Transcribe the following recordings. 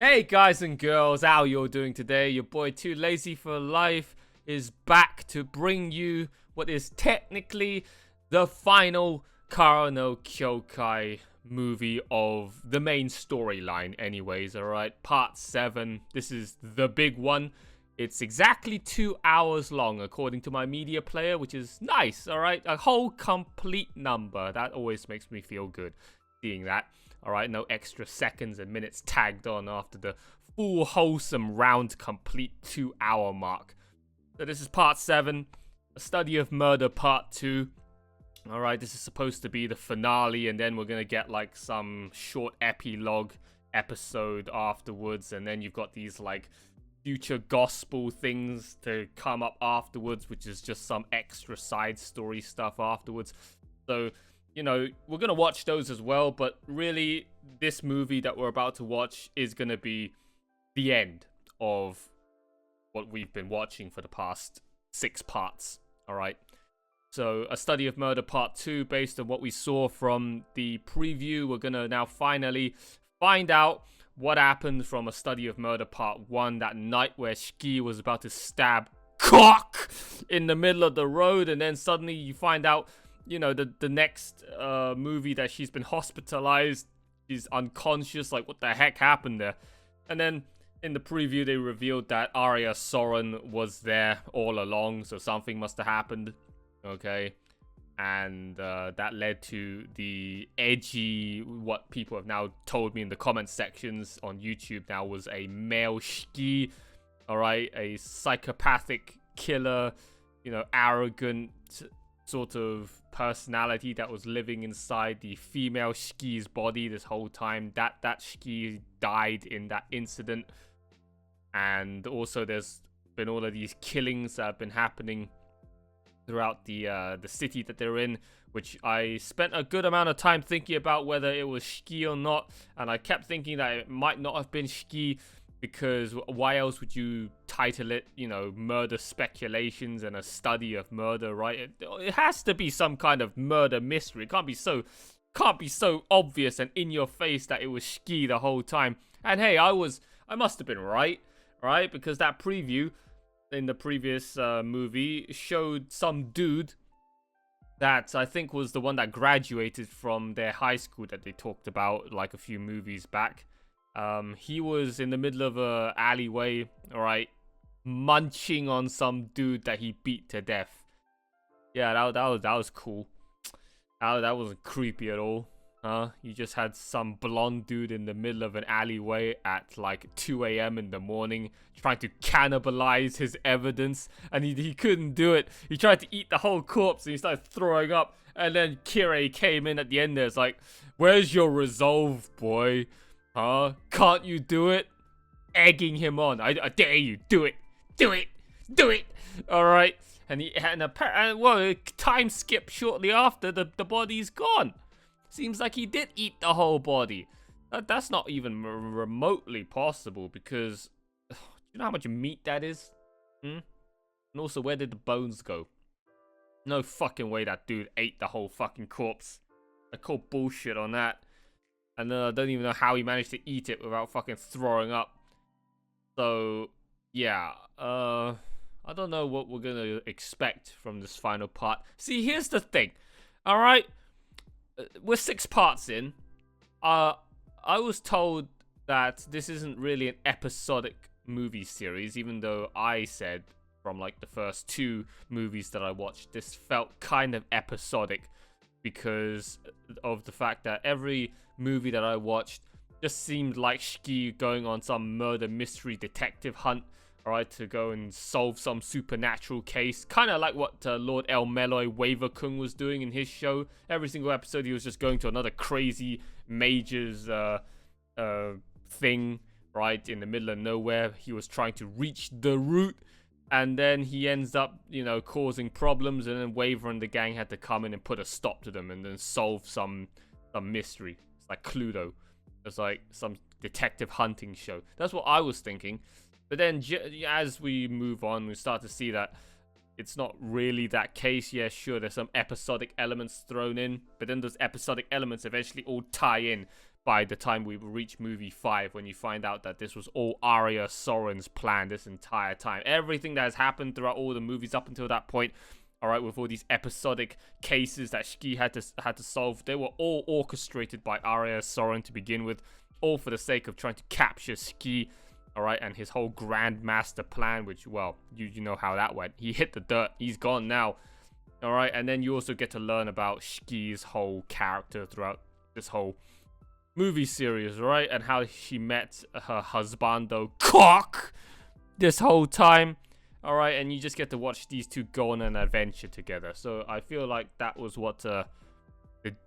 Hey guys and girls, how you doing today? Your boy Too Lazy for Life is back to bring you what is technically the final Kara no Kyoukai movie of the main storyline anyways, alright? Part 7. This is the big one. It's exactly 2 hours long according to my media player, which is nice, alright? A whole complete number. That always makes me feel good seeing that. Alright, no extra seconds and minutes tagged on after the full wholesome round complete 2 hour mark. So this is part 7, A Study of Murder part 2. Alright, this is supposed to be the finale, and then we're gonna get like some short epilogue episode afterwards, and then you've got these like future gospel things to come up afterwards, which is just some extra side story stuff afterwards. So you know, we're going to watch those as well, but really, this movie that we're about to watch is going to be the end of what we've been watching for the past 6 parts, alright? So, A Study of Murder Part 2, based on what we saw from the preview, we're going to now finally find out what happened from A Study of Murder Part 1, that night where Shiki was about to stab cock in the middle of the road, and then suddenly you find out, you know, the next movie that she's been hospitalized, she's unconscious, like what the heck happened there? And then in the preview they revealed that Arya Soren was there all along, so something must have happened, okay? And that led to the edgy, what people have now told me in the comment sections on YouTube now was a male Shiki, alright? A psychopathic killer, you know, arrogant sort of personality that was living inside the female Shiki's body this whole time. That Shiki died in that incident. And also there's been all of these killings that have been happening throughout the city that they're in, which I spent a good amount of time thinking about whether it was Shiki or not, and I kept thinking that it might not have been Shiki, because why else would you title it, you know, Murder Speculations and A Study of Murder, right? It has to be some kind of murder mystery. It can't be so obvious and in your face that it was Shiki the whole time. And hey, I must have been right, because that preview in the previous movie showed some dude that I think was the one that graduated from their high school that they talked about like a few movies back. He was in the middle of a alleyway, alright, munching on some dude that he beat to death. Yeah, that was cool. That wasn't creepy at all. You just had some blonde dude in the middle of an alleyway at like 2 a.m. in the morning trying to cannibalize his evidence, and he couldn't do it. He tried to eat the whole corpse and he started throwing up, and then Kirei came in at the end there. It's like, where's your resolve, boy? Can't you do it? Egging him on. I dare you. Do it. Do it. Do it. Alright. And well, time skip shortly after, the body's gone. Seems like he did eat the whole body. That's not even remotely possible, because you know how much meat that is? And also, where did the bones go? No fucking way that dude ate the whole fucking corpse. I call bullshit on that. And I don't even know how he managed to eat it without fucking throwing up. So, yeah. I don't know what we're gonna expect from this final part. See, here's the thing. Alright? We're 6 parts in. I was told that this isn't really an episodic movie series, even though I said from like the first 2 movies that I watched, this felt kind of episodic because of the fact that every movie that I watched just seemed like Shiki going on some murder mystery detective hunt, alright, to go and solve some supernatural case, kind of like what Lord El Meloy Waver-kun was doing in his show. Every single episode he was just going to another crazy major's thing, right, in the middle of nowhere. He was trying to reach the root, and then he ends up, you know, causing problems, and then Waver and the gang had to come in and put a stop to them and then solve some mystery. It's like Cluedo. It's like some detective hunting show. That's what I was thinking. But then as we move on, we start to see that it's not really that case. Yeah, sure, there's some episodic elements thrown in, but then those episodic elements eventually all tie in by the time we reach movie 5, when you find out that this was all Arya Soren's plan this entire time. Everything that has happened throughout all the movies up until that point, all right, with all these episodic cases that Shiki had to solve, they were all orchestrated by Arya Soren to begin with, all for the sake of trying to capture Shiki, all right, and his whole Grand Master plan, which, well, you know how that went. He hit the dirt. He's gone now, all right, and then you also get to learn about Shiki's whole character throughout this whole movie series, right? And how she met her husbando cock this whole time, all right? And you just get to watch these two go on an adventure together. So I feel like that was what the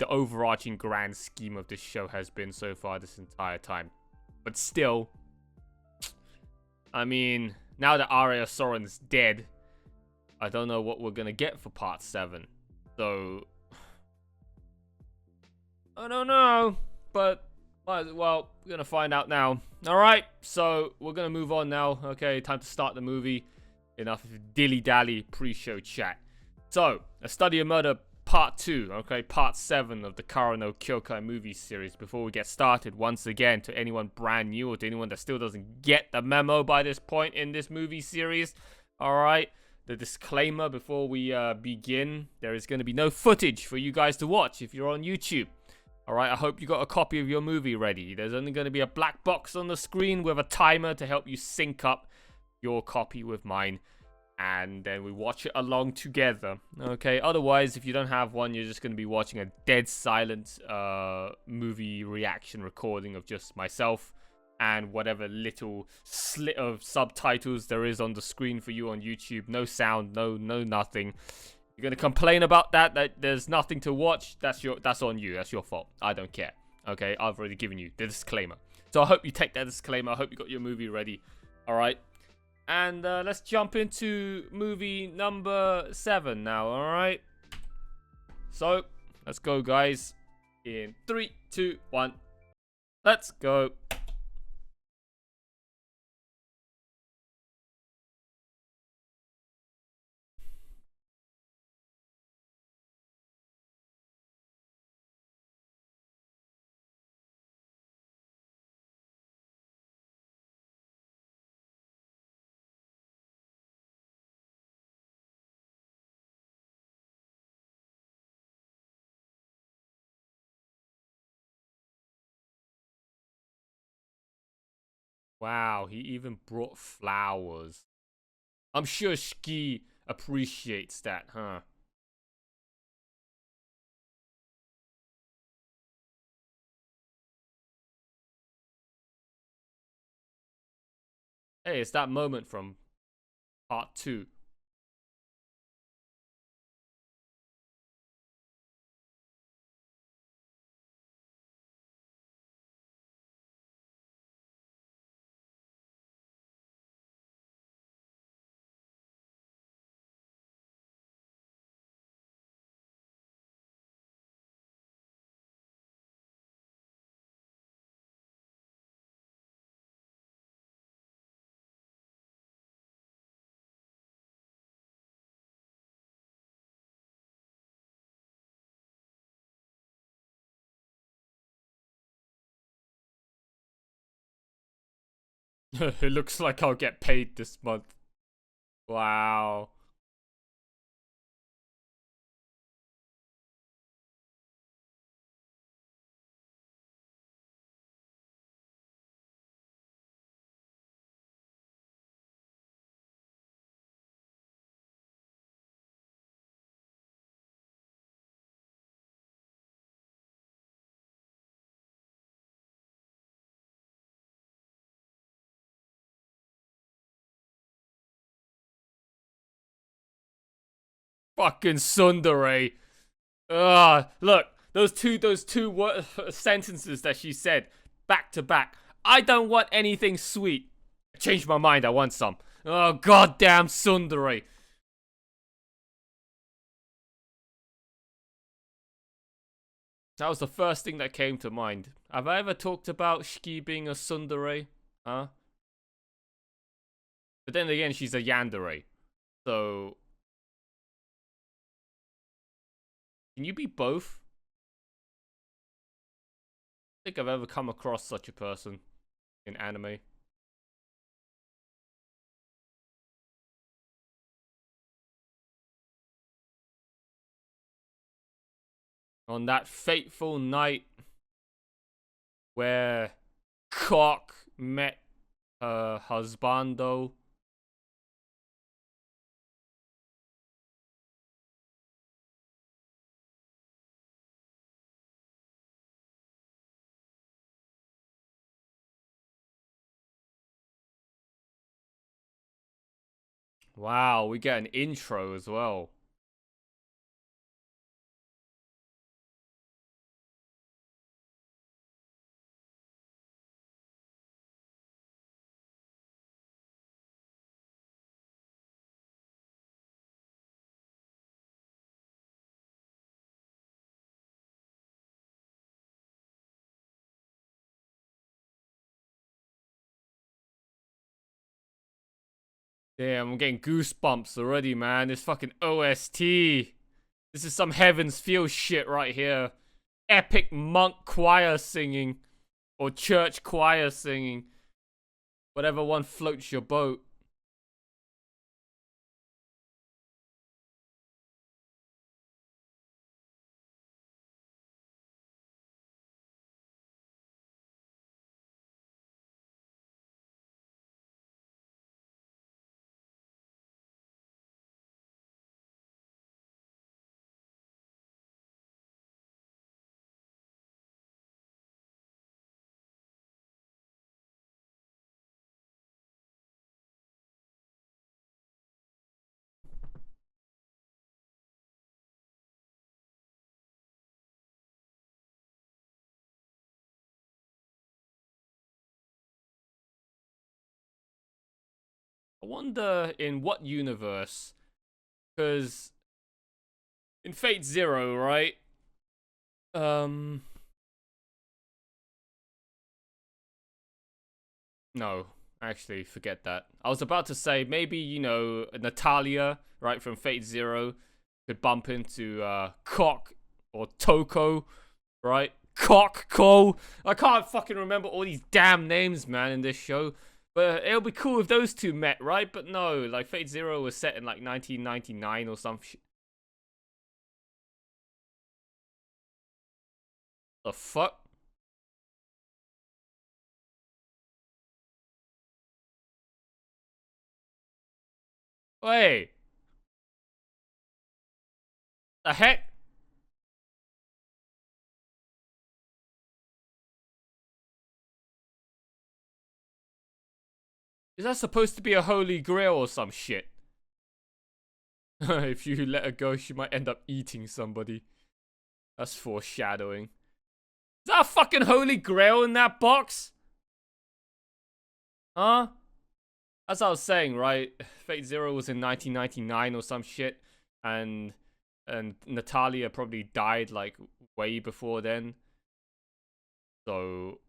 overarching grand scheme of this show has been so far this entire time. But still, I mean, now that Arya Soren's dead, I don't know what we're gonna get for part 7. So I don't know. But, well, we're going to find out now. Alright, so we're going to move on now. Okay, time to start the movie. Enough dilly-dally pre-show chat. So, A Study of Murder Part 2. Okay, Part 7 of the Kara no Kyoukai movie series. Before we get started, once again, to anyone brand new or to anyone that still doesn't get the memo by this point in this movie series. Alright, the disclaimer before we begin. There is going to be no footage for you guys to watch if you're on YouTube. Alright, I hope you got a copy of your movie ready. There's only going to be a black box on the screen with a timer to help you sync up your copy with mine. And then we watch it along together. Okay, otherwise, if you don't have one, you're just going to be watching a dead silent movie reaction recording of just myself and whatever little slit of subtitles there is on the screen for you on YouTube. No sound, no nothing. You're gonna complain about that there's nothing to watch. That's on you. That's your fault. I don't care. Okay, I've already given you the disclaimer. So I hope you take that disclaimer. I hope you got your movie ready. All right, and let's jump into movie number 7 now. All right. So let's go, guys. In 3, 2, 1. Let's go. Wow, he even brought flowers. I'm sure Shiki appreciates that, huh? Hey, it's that moment from part 2. It looks like I'll get paid this month. Wow. Fucking tsundere. Look, those two sentences that she said back to back. I don't want anything sweet. I changed my mind. I want some. Oh, goddamn tsundere. That was the first thing that came to mind. Have I ever talked about Shiki being a tsundere? Huh? But then again, she's a yandere. So, can you be both? think I've ever come across such a person in anime. On that fateful night where Cock met her husbando. Wow, we get an intro as well. Damn, I'm getting goosebumps already, man. This fucking OST. This is some Heaven's Feel shit right here. Epic monk choir singing. Or church choir singing. Whatever one floats your boat. I wonder in what universe. Because in Fate Zero, right? No, actually, forget that. I was about to say maybe, you know, Natalia, right, from Fate Zero could bump into Cock or Toko, right? Cock. I can't fucking remember all these damn names, man, in this show. But it'll be cool if those two met, right? But no, like Fate Zero was set in like 1999 or some shit. The fuck? Wait, the heck? Is that supposed to be a holy grail or some shit? If you let her go, she might end up eating somebody. That's foreshadowing. Is that a fucking holy grail in that box? Huh? As I was saying, right? Fate Zero was in 1999 or some shit, and Natalia probably died like way before then. So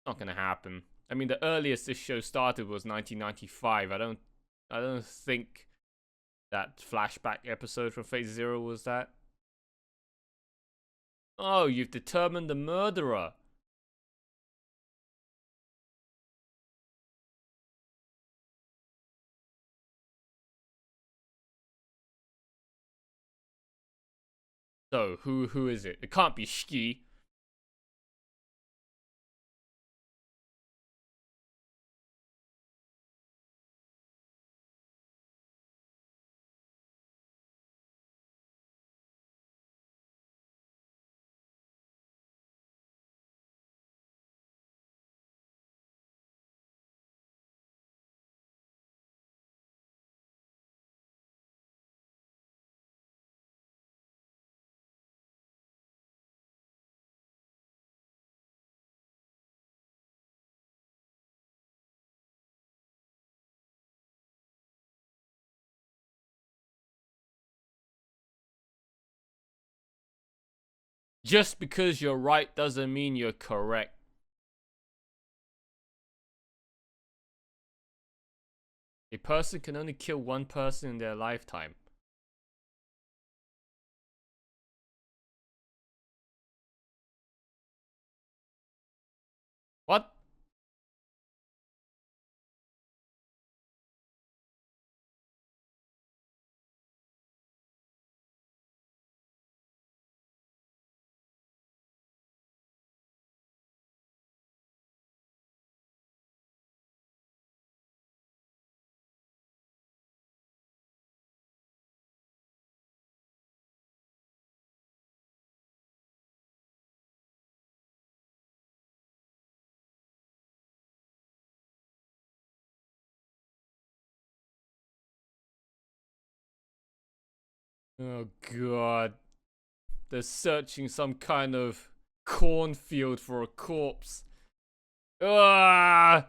not gonna happen. I mean, the earliest this show started was 1995. I don't think that flashback episode from Phase Zero was that. Oh, you've determined the murderer. So who is it? It can't be Shiki. Just because you're right doesn't mean you're correct. A person can only kill one person in their lifetime. Oh god. They're searching some kind of cornfield for a corpse. Ah!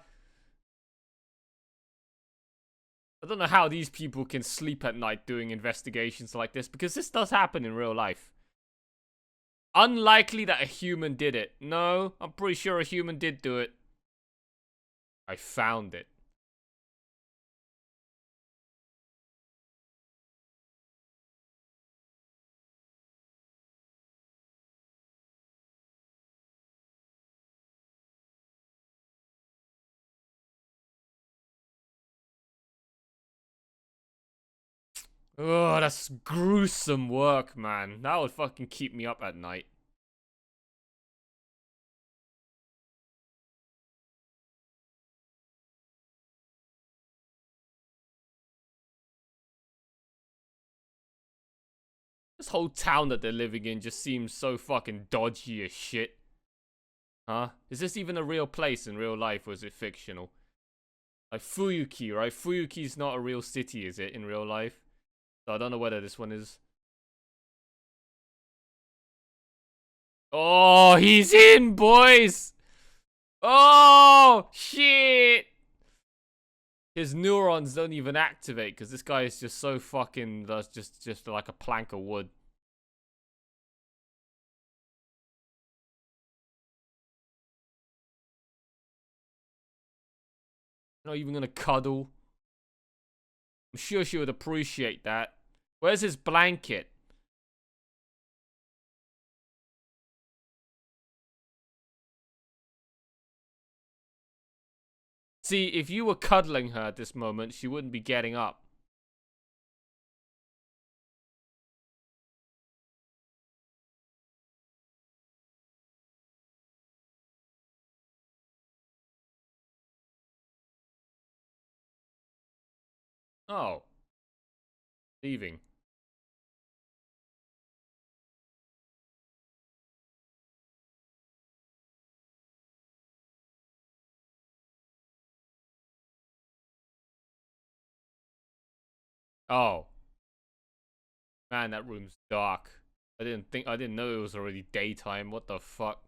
I don't know how these people can sleep at night doing investigations like this, because this does happen in real life. Unlikely that a human did it. No, I'm pretty sure a human did do it. I found it. Oh, that's gruesome work, man. That would fucking keep me up at night. This whole town that they're living in just seems so fucking dodgy as shit. Huh? Is this even a real place in real life, or is it fictional? Like Fuyuki, right? Fuyuki's not a real city, is it, in real life? So I don't know whether this one is. Oh, he's in, boys! Oh, shit! His neurons don't even activate because this guy is just so fucking, that's just like a plank of wood. Not even gonna cuddle. I'm sure she would appreciate that. Where's his blanket? See, if you were cuddling her at this moment, she wouldn't be getting up. Oh, leaving. Oh, man, that room's dark. I didn't know it was already daytime. What the fuck?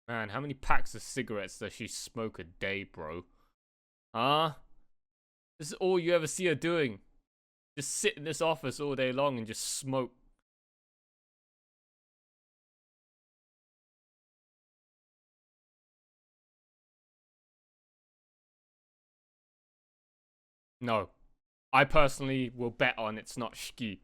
Man, how many packs of cigarettes does she smoke a day, bro? Huh? This is all you ever see her doing. Just sit in this office all day long and just smoke. No. I personally will bet on it's not Shiki.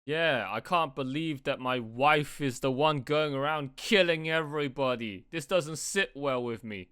Yeah, I can't believe that my wife is the one going around killing everybody. This doesn't sit well with me.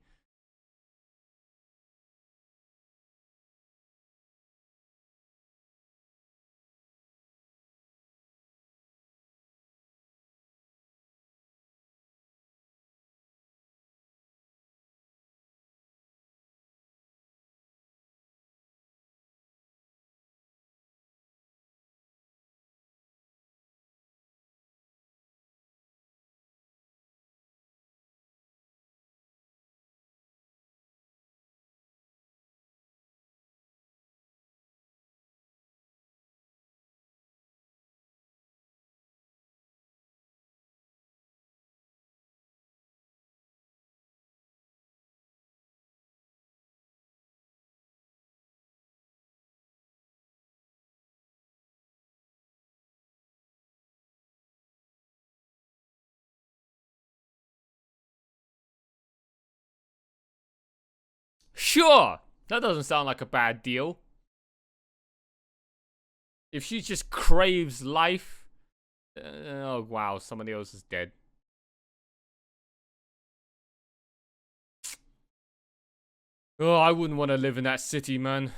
Sure, that doesn't sound like a bad deal. If she just craves life. Oh wow, somebody else is dead. Oh, I wouldn't want to live in that city, man.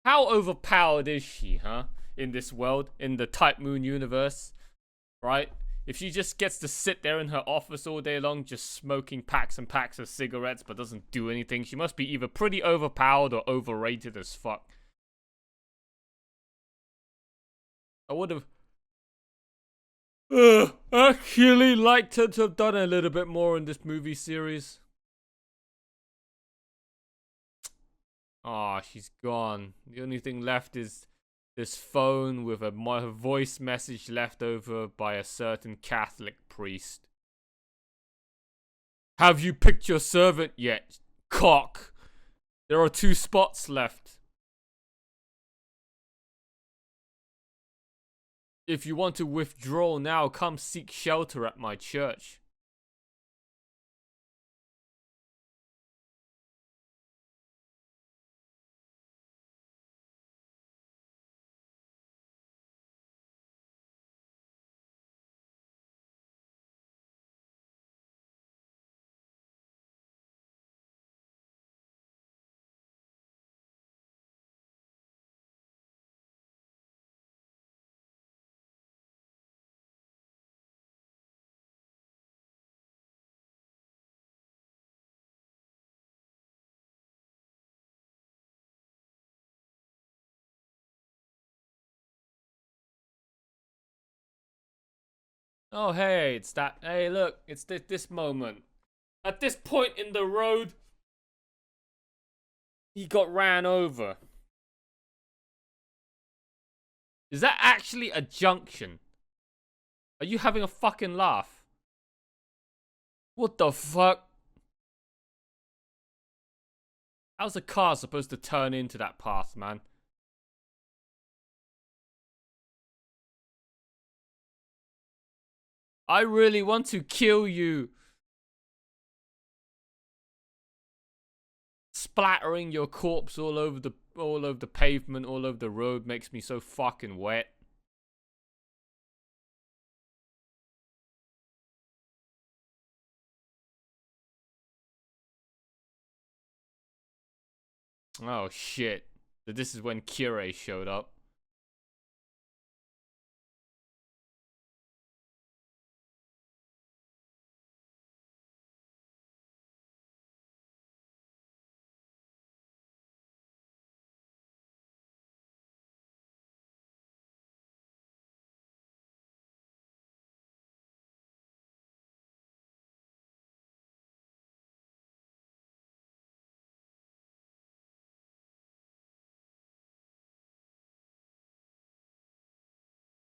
How overpowered is she, huh? In this world, in the Type Moon universe, right? If she just gets to sit there in her office all day long, just smoking packs and packs of cigarettes, but doesn't do anything, she must be either pretty overpowered or overrated as fuck. I would have actually liked her to have done a little bit more in this movie series. Ah, she's gone. The only thing left is this phone with a voice message left over by a certain Catholic priest. Have you picked your servant yet, cock? There are 2 spots left. If you want to withdraw now, come seek shelter at my church. Oh, hey, it's that. Hey, look, it's this moment. At this point in the road, he got ran over. Is that actually a junction? Are you having a fucking laugh? What the fuck? How's a car supposed to turn into that path, man? I really want to kill you. Splattering your corpse all over the pavement, all over the road makes me so fucking wet. Oh shit. So this is when Kyoukai showed up.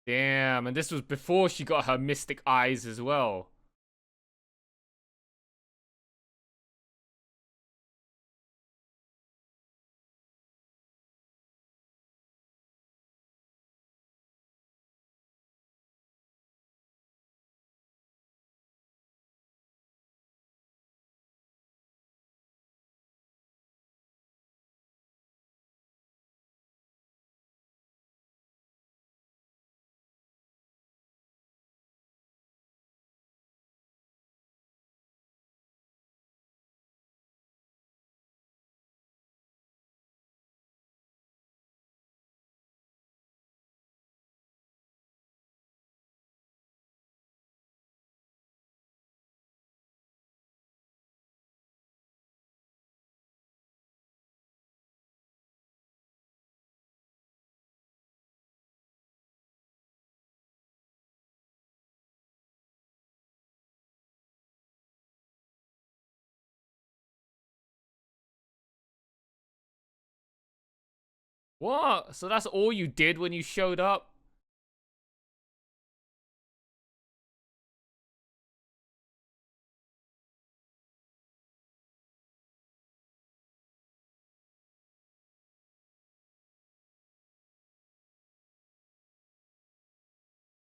Damn, and this was before she got her mystic eyes as well. What? So that's all you did when you showed up?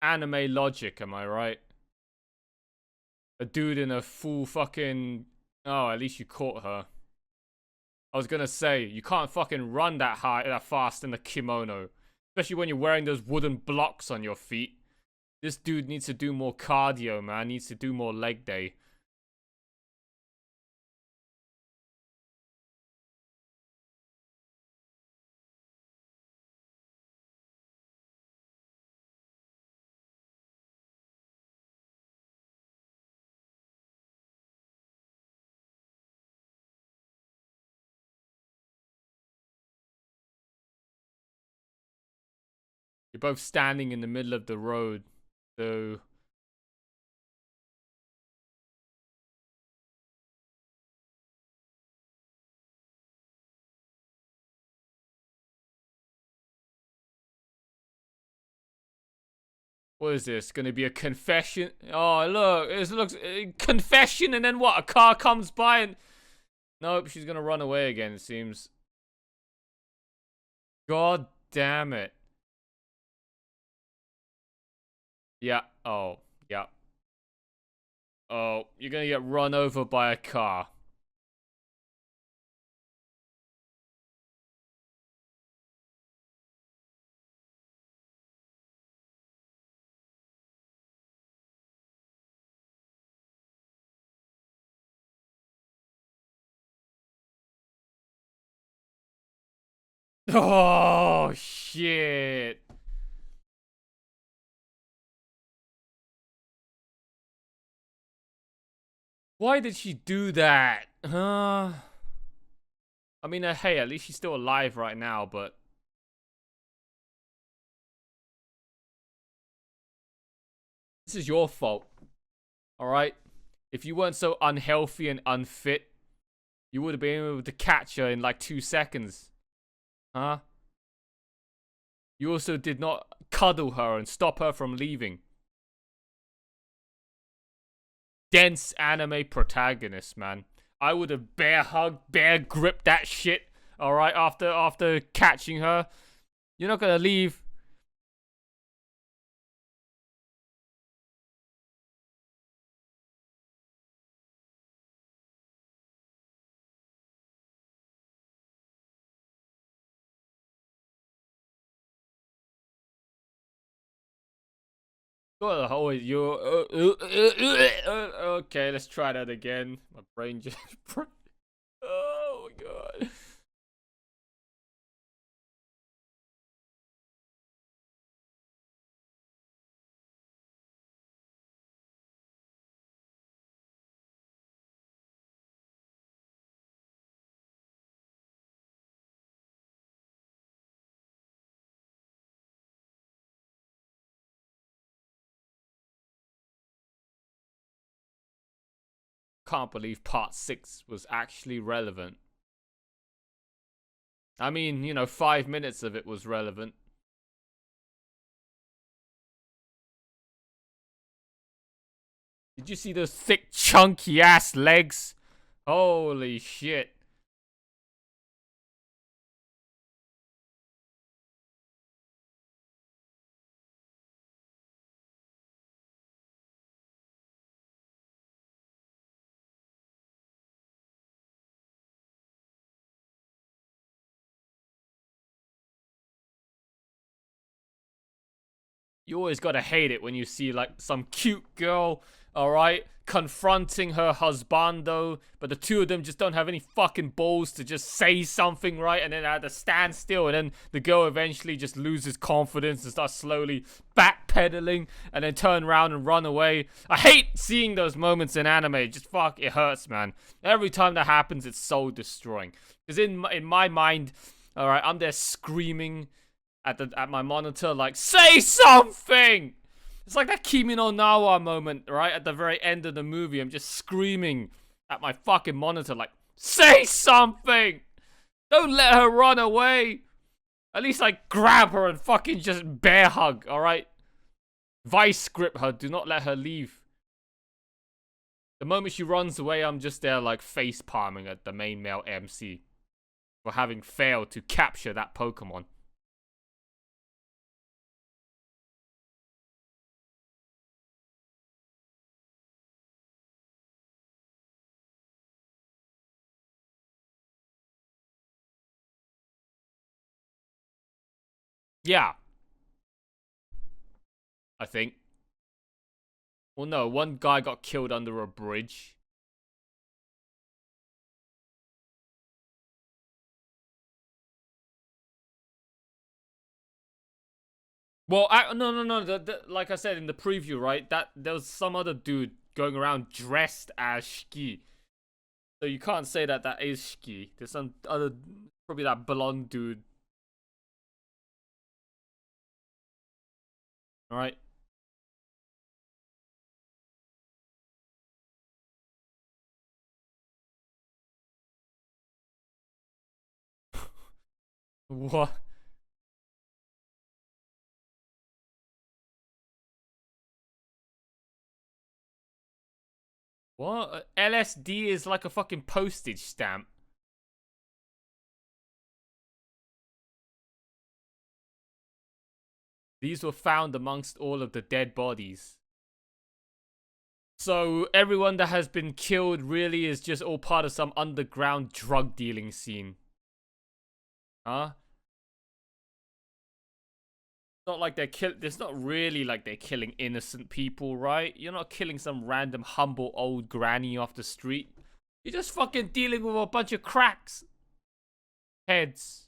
anime logic, am I right? A dude in a full fucking... Oh, at least you caught her. I was gonna say, you can't fucking run that high, that fast in a kimono. Especially when you're wearing those wooden blocks on your feet. This dude needs to do more cardio, man. Needs to do more leg day. You're both standing in the middle of the road. So... What is this? Gonna be a confession? Oh, look. It looks... confession and then what? A car comes by and... Nope, she's gonna run away again, it seems. God damn it. Yeah. Oh. Yeah. Oh, you're gonna get run over by a car. Oh, shit. Why did she do that? I mean, hey, at least she's still alive right now, but... This is your fault. Alright? If you weren't so unhealthy and unfit, you would have been able to catch her in like 2 seconds. Huh? You also did not cuddle her and stop her from leaving. Dense anime protagonist, man. I would have bear hugged, bear gripped that shit. Alright, after catching her. You're not gonna leave. Oh, you're... okay, let's try that again. My brain just... oh my god. Can't believe part 6 was actually relevant. I mean, you know, 5 minutes of it was relevant. Did you see those thick, chunky ass legs? Holy shit. You always gotta hate it when you see like some cute girl, alright, confronting her husbando, but the two of them just don't have any fucking balls to just say something, right? And then at a standstill, and then the girl eventually just loses confidence and starts slowly backpedaling, and then turn around and run away. I hate seeing those moments in anime. Just fuck, it hurts, man. Every time that happens, it's soul destroying. Because in my mind, alright, I'm there screaming at my monitor, like, say something! It's like that Kimi no Nawa moment, right? At the very end of the movie, I'm just screaming at my fucking monitor, like, say something! Don't let her run away! At least, like, grab her and fucking just bear hug, alright? Vice grip her, do not let her leave. The moment she runs away, I'm just there, like, face palming at the main male MC for having failed to capture that Pokemon. Yeah, I think. Well, no, one guy got killed under a bridge. Well, no. Like I said in the preview, right? That there was some other dude going around dressed as Shiki. So you can't say that that is Shiki. There's some other, probably that blonde dude. All right. What? What? LSD is like a fucking postage stamp. These were found amongst all of the dead bodies. So everyone that has been killed really is just all part of some underground drug dealing scene. Huh? Not like they're it's not really like they're killing innocent people, right? You're not killing some random humble old granny off the street. You're just fucking dealing with a bunch of cracks. Heads.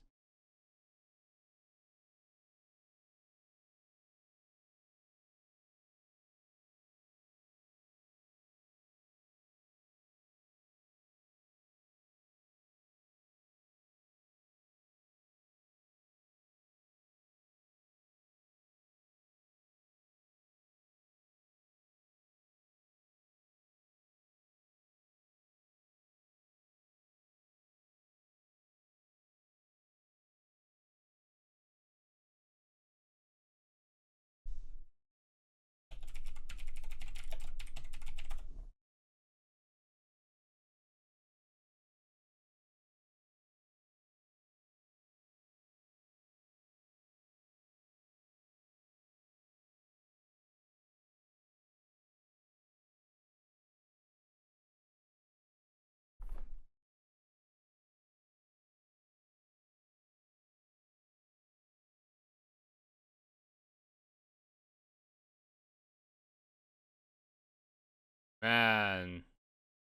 Man.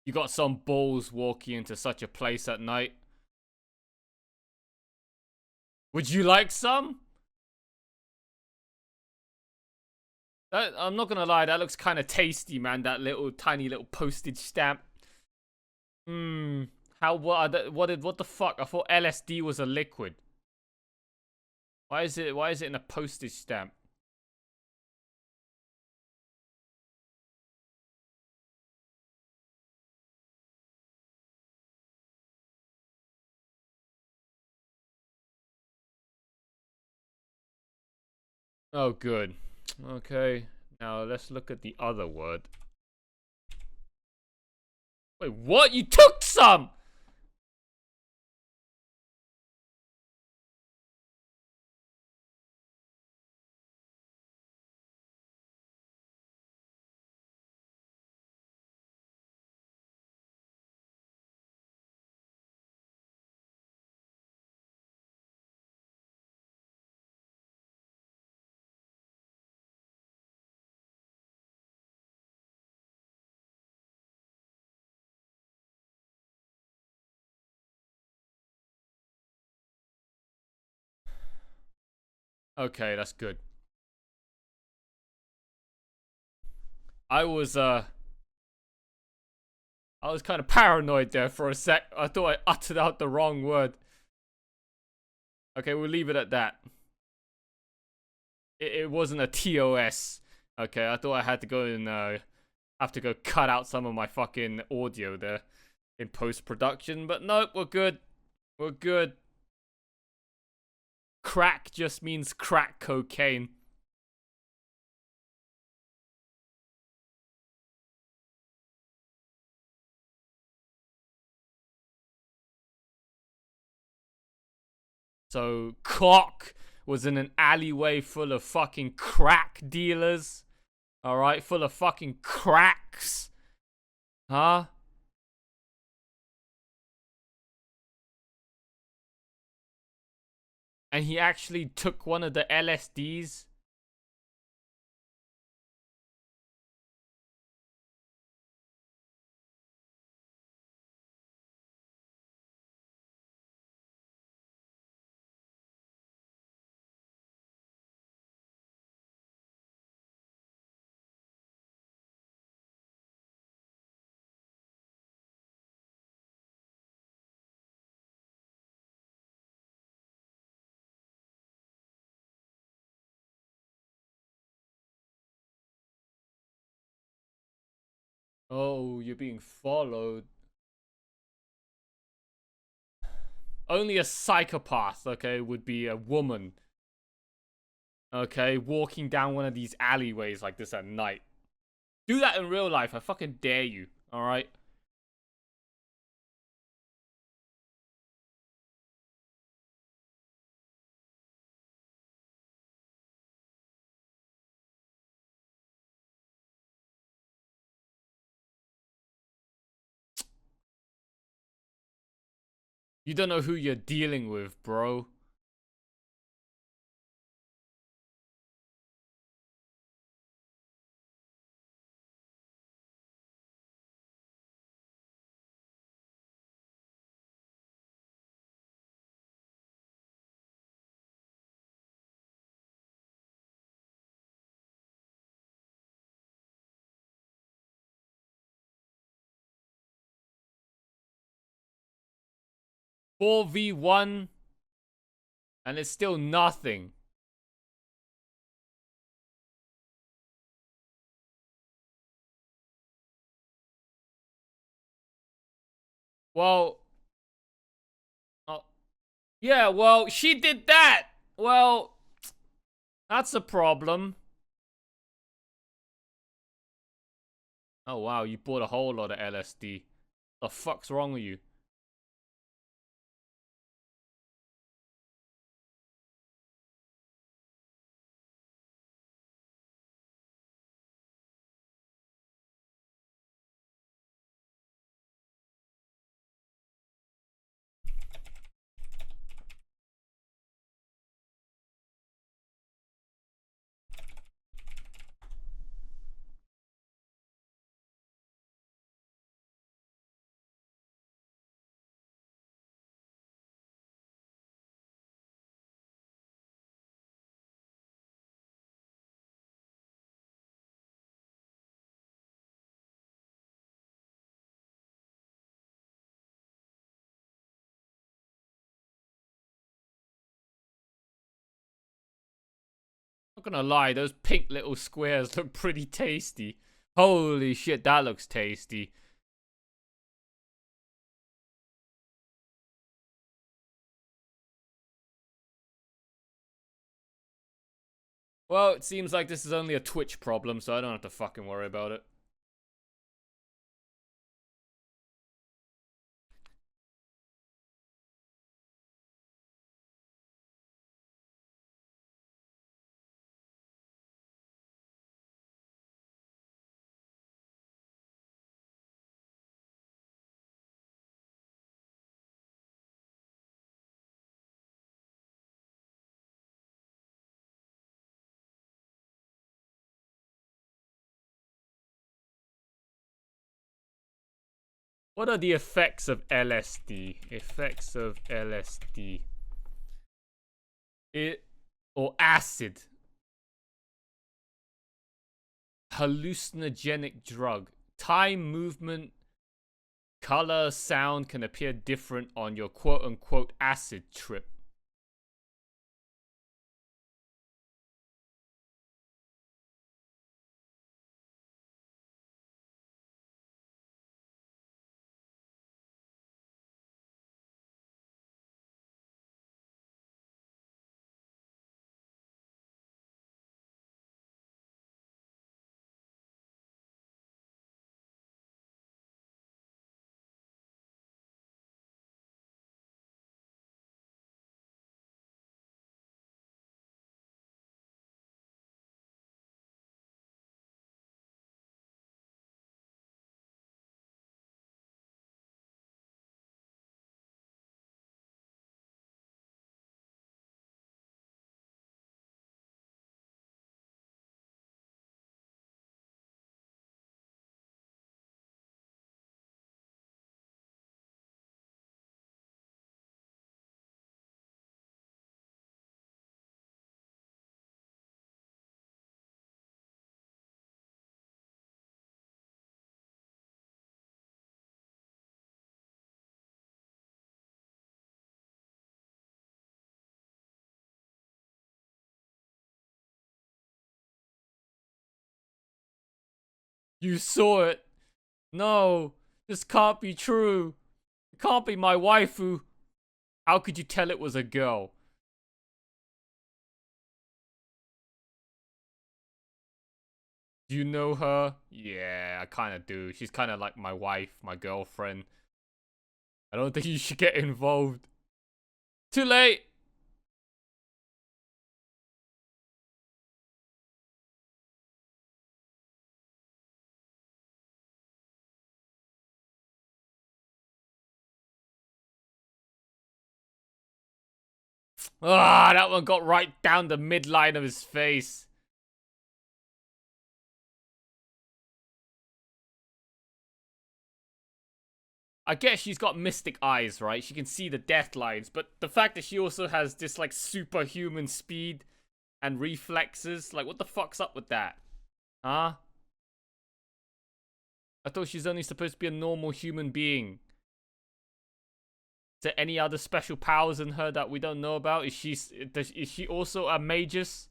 You got some balls walking into such a place at night. Would you like some? I'm not gonna lie, that looks kind of tasty, man. That little tiny little postage stamp. Hmm. How what the fuck? I thought LSD was a liquid. Why is it in a postage stamp? Oh, good. Okay. Now let's look at the other word. Wait, what? You took some? Okay, that's good. I was I was kind of paranoid there for a sec. I thought I uttered out the wrong word. Okay, we'll leave it at that. It wasn't a TOS. Okay, I thought I had to go and have to go cut out some of my fucking audio there in post production, but nope, we're good. We're good. Crack just means crack cocaine. So, cock was in an alleyway full of fucking crack dealers. Alright, full of fucking cracks. Huh? and he actually took one of the LSDs. Oh, you're being followed. Only a psychopath, okay, would be a woman, okay, walking down one of these alleyways like this at night. Do that in real life, I fucking dare you, alright? 'You don't know who you're dealing with, bro. .4v1, and it's still nothing. Well, oh, yeah, well, she did that. Well, that's a problem. Oh, wow, you bought a whole lot of LSD. The fuck's wrong with you? Not gonna lie, those pink little squares look pretty tasty. Holy shit, that looks tasty. Well, it seems like this is only a Twitch problem, so I don't have to fucking worry about it. What are the effects of LSD? Effects of LSD. Or acid. Hallucinogenic drug. Time, movement, color, sound can appear different on your quote-unquote acid trip. You saw it. No, this can't be true. It can't be my waifu. How could you tell it was a girl? Do you know her? Yeah, I kind of do. She's kind of like my wife, my girlfriend. I don't think you should get involved. Too late. Ah, that one got right down the midline of his face. I guess she's got mystic eyes, right? She can see the death lines, but the fact that she also has this like superhuman speed and reflexes, like what the fuck's up with that? Huh? I thought she's only supposed to be a normal human being. Is there any other special powers in her that we don't know about? Is she also a magus?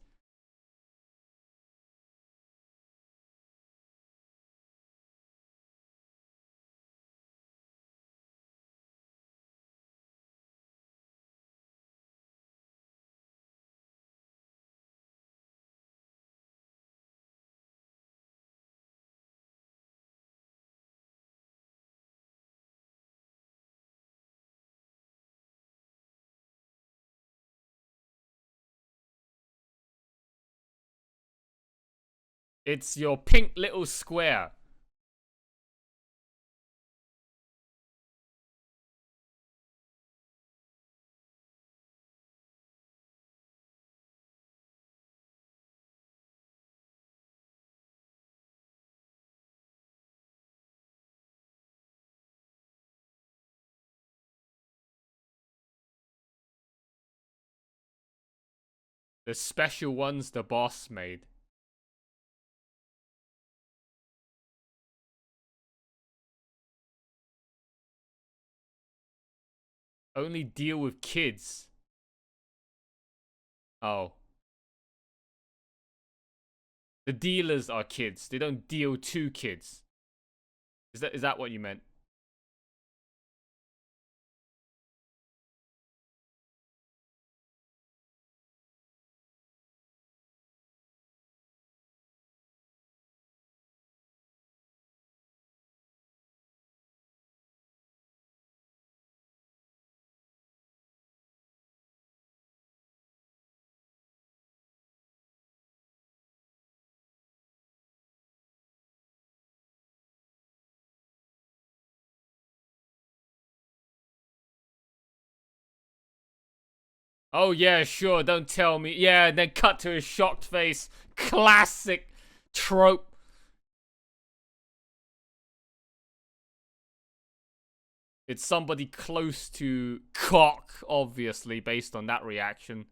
It's your pink little square. The special ones the boss made. Only deal with kids. Oh. The dealers are kids. They don't deal to kids. Is that what you meant? Oh yeah, sure, don't tell me. Yeah, and then cut to his shocked face. Classic trope. It's somebody close to cock, obviously, based on that reaction.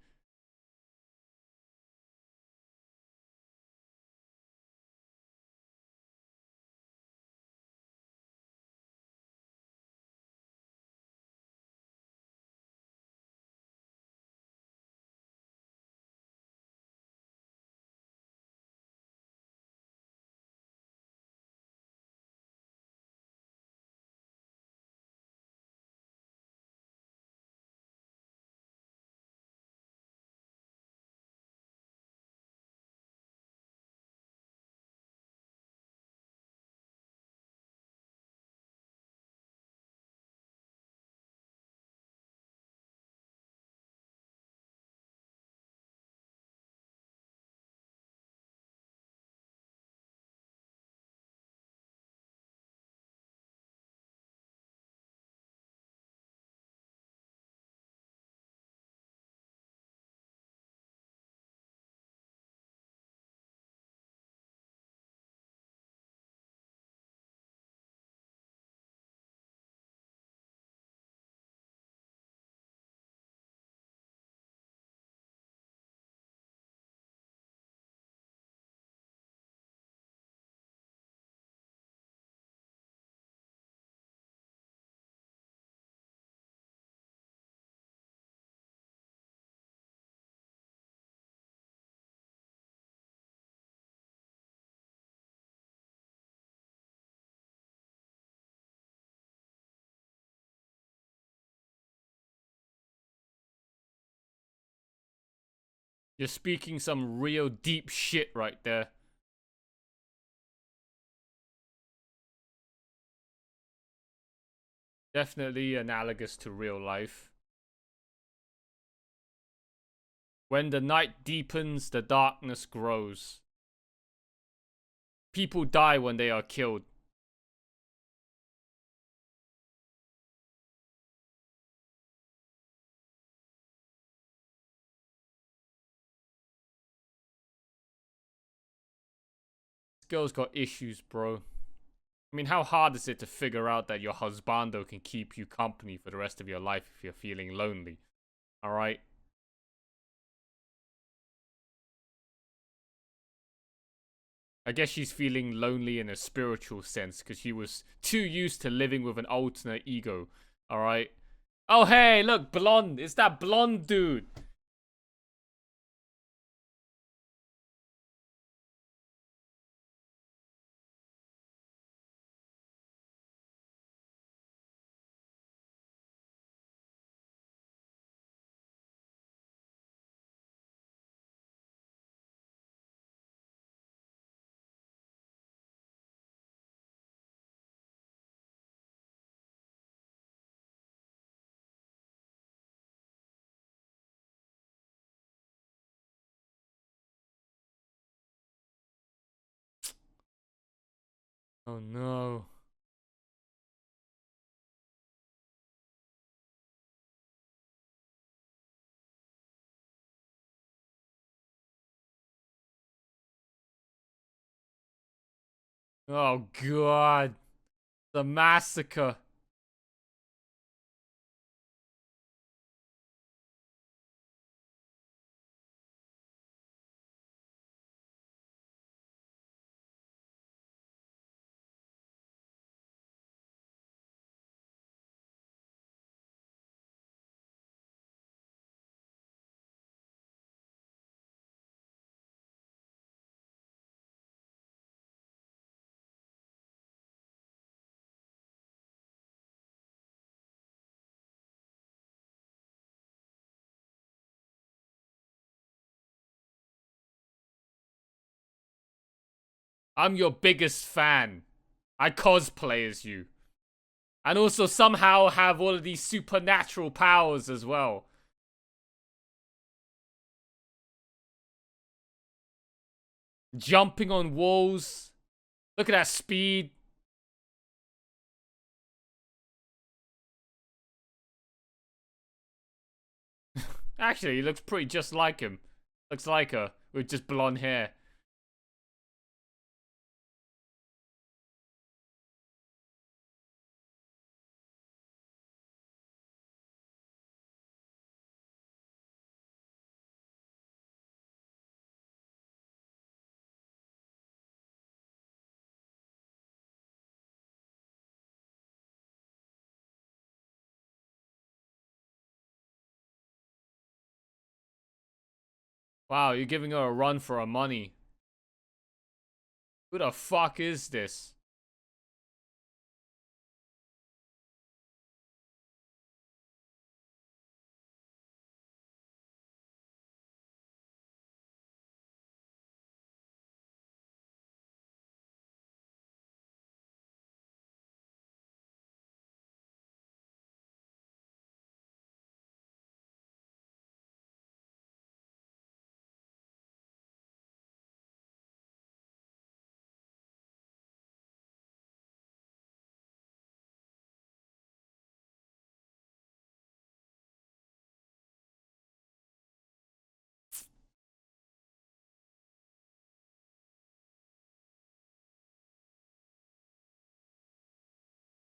You're speaking some real deep shit right there. Definitely analogous to real life. When the night deepens, the darkness grows. People die when they are killed. This girl's got issues, bro. I mean, how hard is it to figure out that your husbando can keep you company for the rest of your life if you're feeling lonely? Alright? I guess she's feeling lonely in a spiritual sense because she was too used to living with an alternate ego. Alright? Oh, hey, look, blonde. It's that blonde dude. Oh, no. Oh, God. The massacre. I'm your biggest fan. I cosplay as you. And also somehow have all of these supernatural powers as well. Jumping on walls. Look at that speed. Actually, he looks pretty just like him. Looks like her with just blonde hair. Wow, you're giving her a run for her money. Who the fuck is this?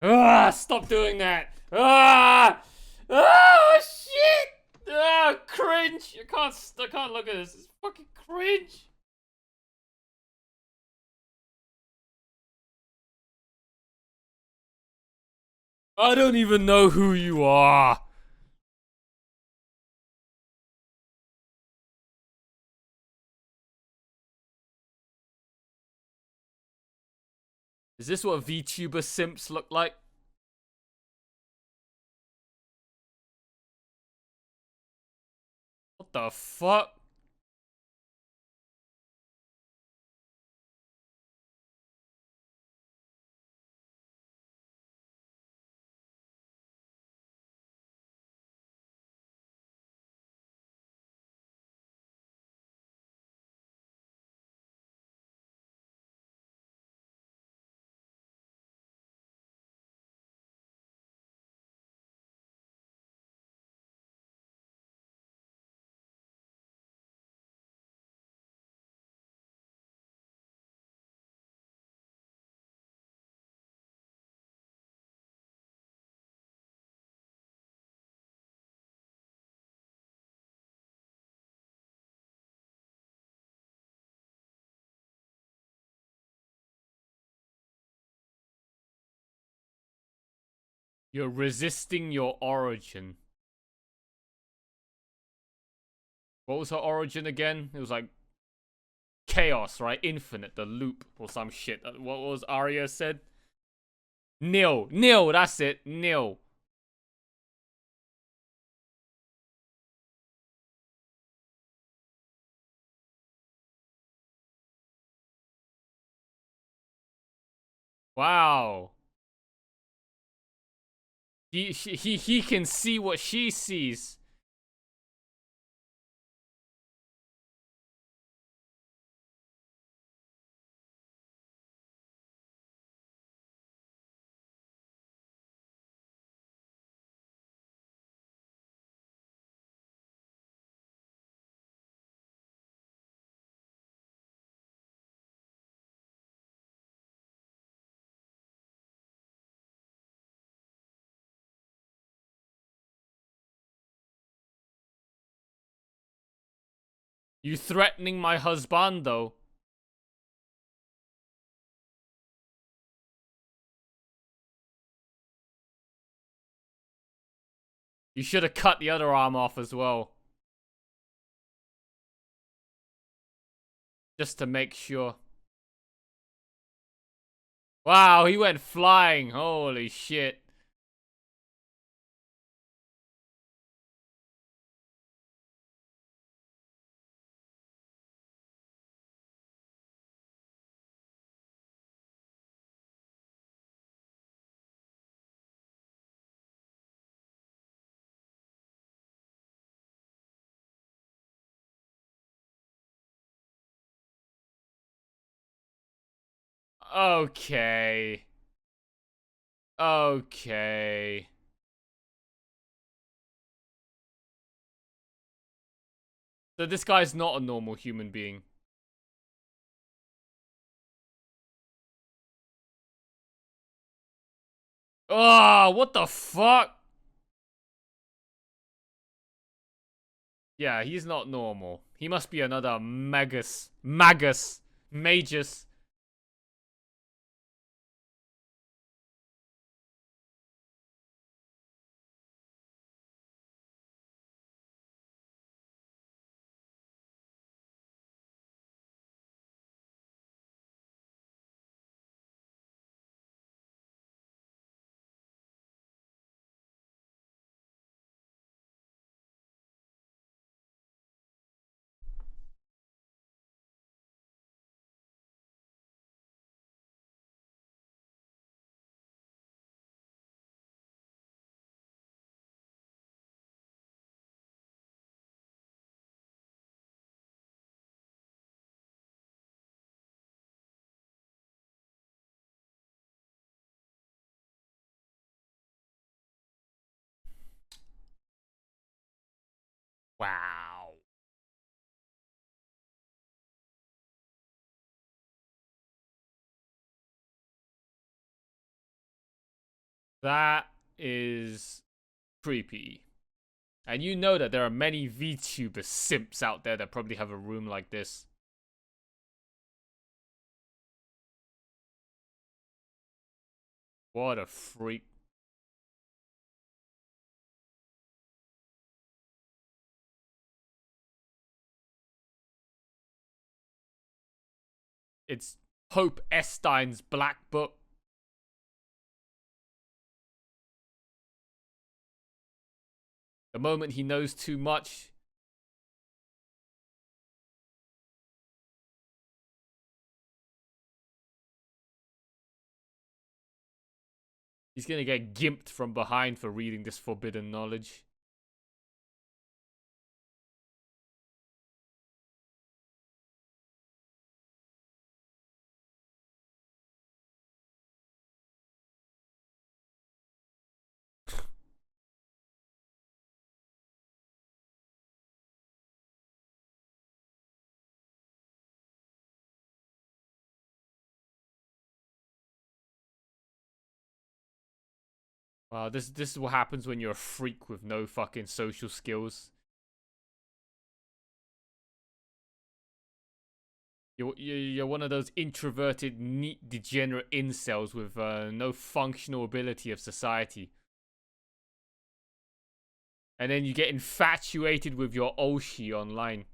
Ah, stop doing that. Ah, ah, shit. Ah, cringe. I can't look at this. It's fucking cringe. I don't even know who you are. Is this what VTuber simps look like? What the fuck? You're resisting your origin. What was her origin again? It was like chaos, right? Infinite, the loop, or some shit. What was Arya said? Nil. Nil, that's it. Nil. Wow. He can see what she sees. You threatening my husband, though? You should have cut the other arm off as well. Just to make sure. Wow, he went flying. Holy shit. Okay. Okay. So this guy's not a normal human being. Oh, what the fuck? Yeah, he's not normal. He must be another Magus. Magus. Wow. That is creepy. And you know that there are many VTuber simps out there that probably have a room like this. What a freak. It's Hope Estein's Black Book. The moment he knows too much, he's gonna get gimped from behind for reading this forbidden knowledge. Wow, this is what happens when you're a freak with no fucking social skills. You're one of those introverted, neat, degenerate incels with no functional ability of society. And then you get infatuated with your Oshi online.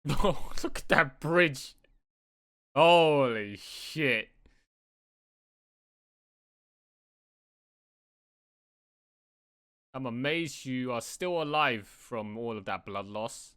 Oh, look at that bridge. Holy shit. I'm amazed you are still alive from all of that blood loss.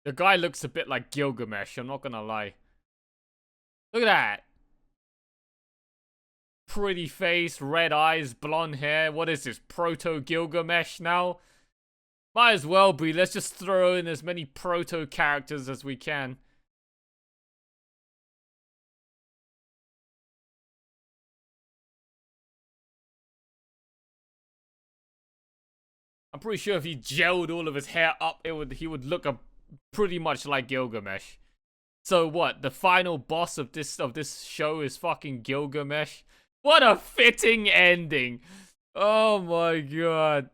The guy looks a bit like Gilgamesh, I'm not gonna lie. Look at that. Pretty face, red eyes, blonde hair. What is this, proto-Gilgamesh now? Might as well be. Let's just throw in as many proto-characters as we can. I'm pretty sure if he gelled all of his hair up, he would look pretty much like Gilgamesh. So what? The final boss of this show is fucking Gilgamesh. What a fitting ending! Oh my god.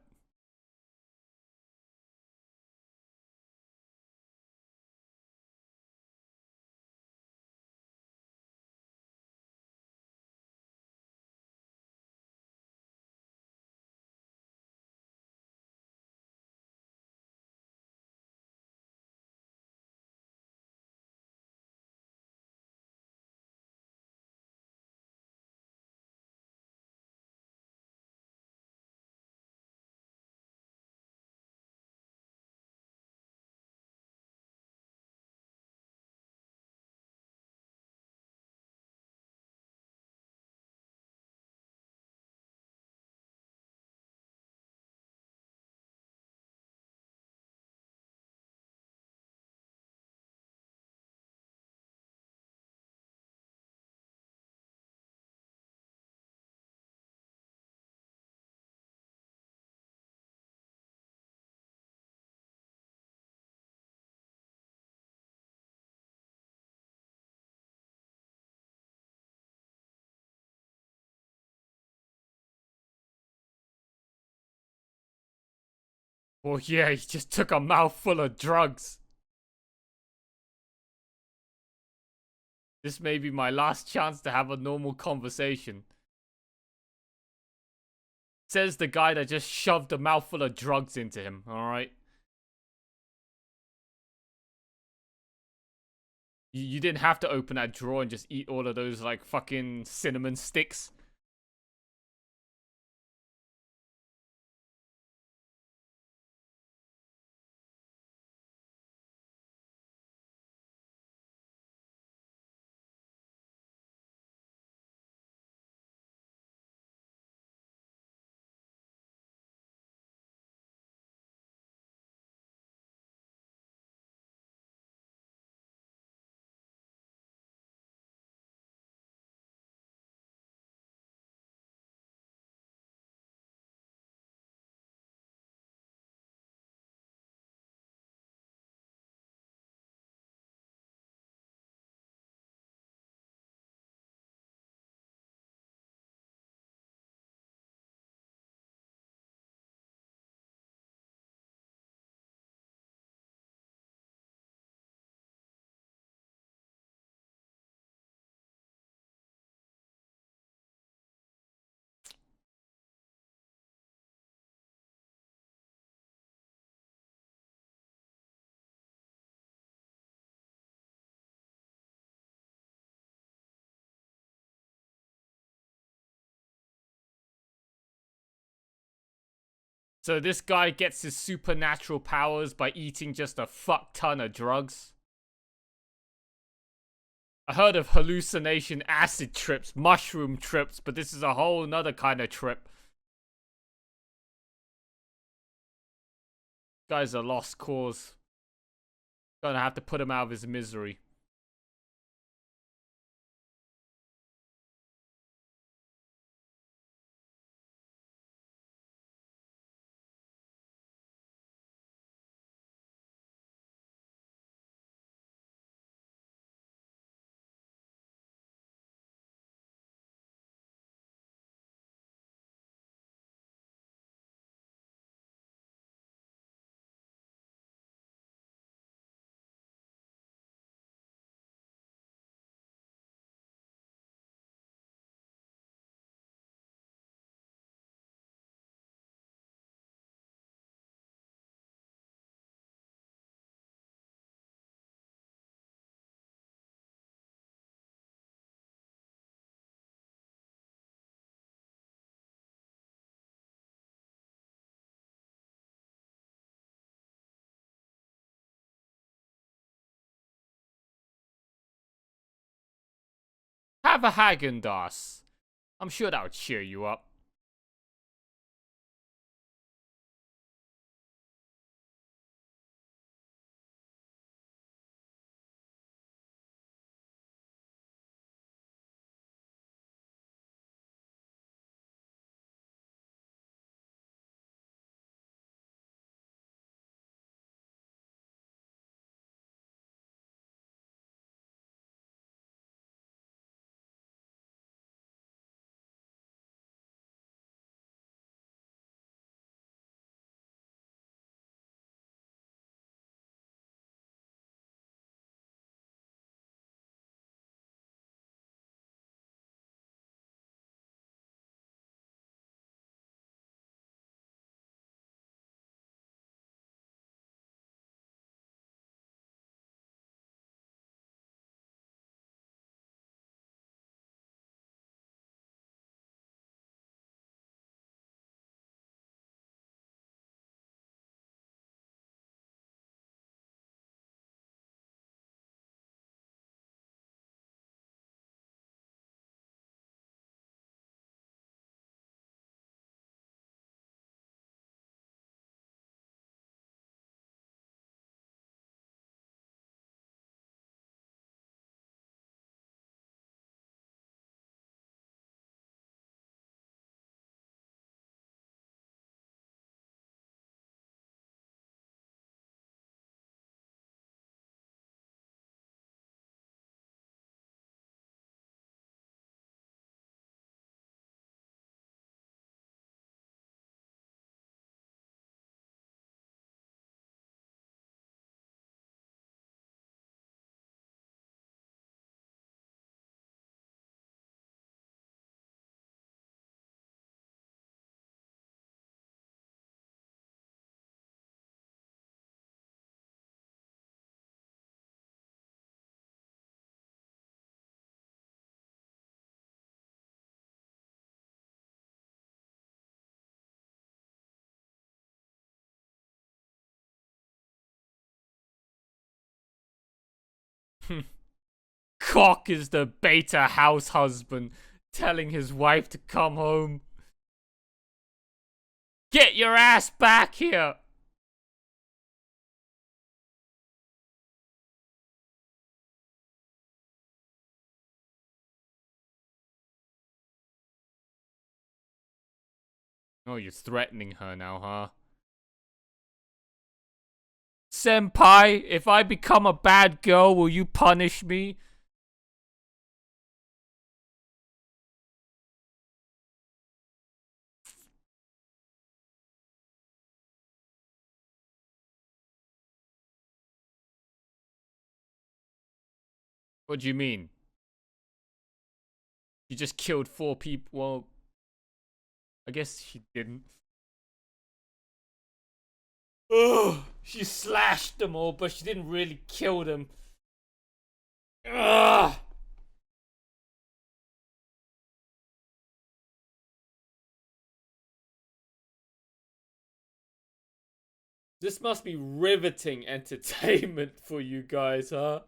Well, yeah, he just took a mouthful of drugs. This may be my last chance to have a normal conversation. Says the guy that just shoved a mouthful of drugs into him, alright? You didn't have to open that drawer and just eat all of those, like, fucking cinnamon sticks. So this guy gets his supernatural powers by eating just a fuck ton of drugs. I heard of hallucination acid trips, mushroom trips, but this is a whole nother kind of trip. Guy's a lost cause. Gonna have to put him out of his misery. Have a Häagen-Dazs. I'm sure that would cheer you up. Cock is the beta house husband telling his wife to come home. Get your ass back here! Oh, you're threatening her now, huh? Senpai, if I become a bad girl, will you punish me? What do you mean? You just killed 4 people. Well, I guess she didn't. Ugh, she slashed them all, but she didn't really kill them. Ugh. This must be riveting entertainment for you guys, huh?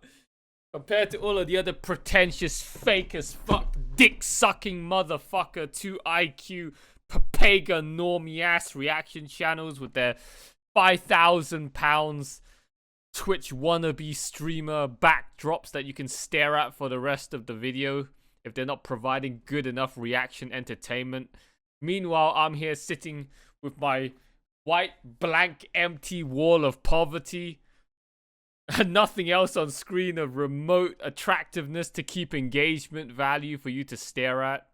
Compared to all of the other pretentious, fake as fuck, dick-sucking motherfucker 2IQ Papega normie ass reaction channels with their £5,000 Twitch wannabe streamer backdrops that you can stare at for the rest of the video if they're not providing good enough reaction entertainment. Meanwhile, I'm here sitting with my white, blank, empty wall of poverty and nothing else on screen of remote attractiveness to keep engagement value for you to stare at.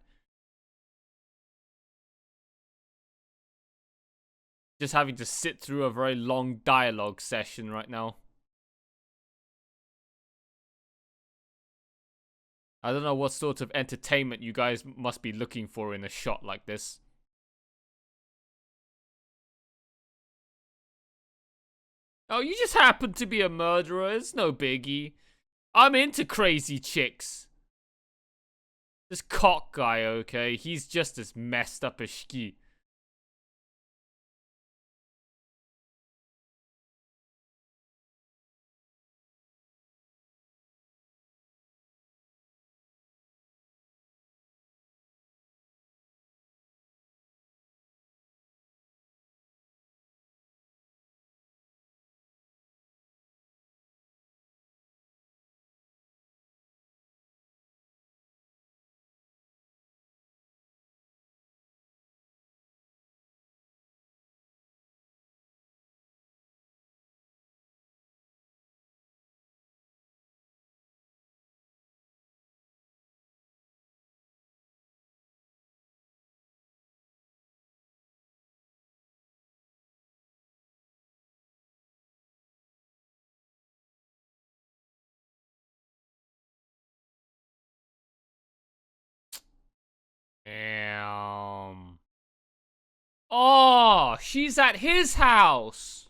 Just having to sit through a very long dialogue session right now. I don't know what sort of entertainment you guys must be looking for in a shot like this. Oh, you just happen to be a murderer. It's no biggie. I'm into crazy chicks. This cock guy, okay? He's just as messed up as Shki. Damn. Oh, she's at his house.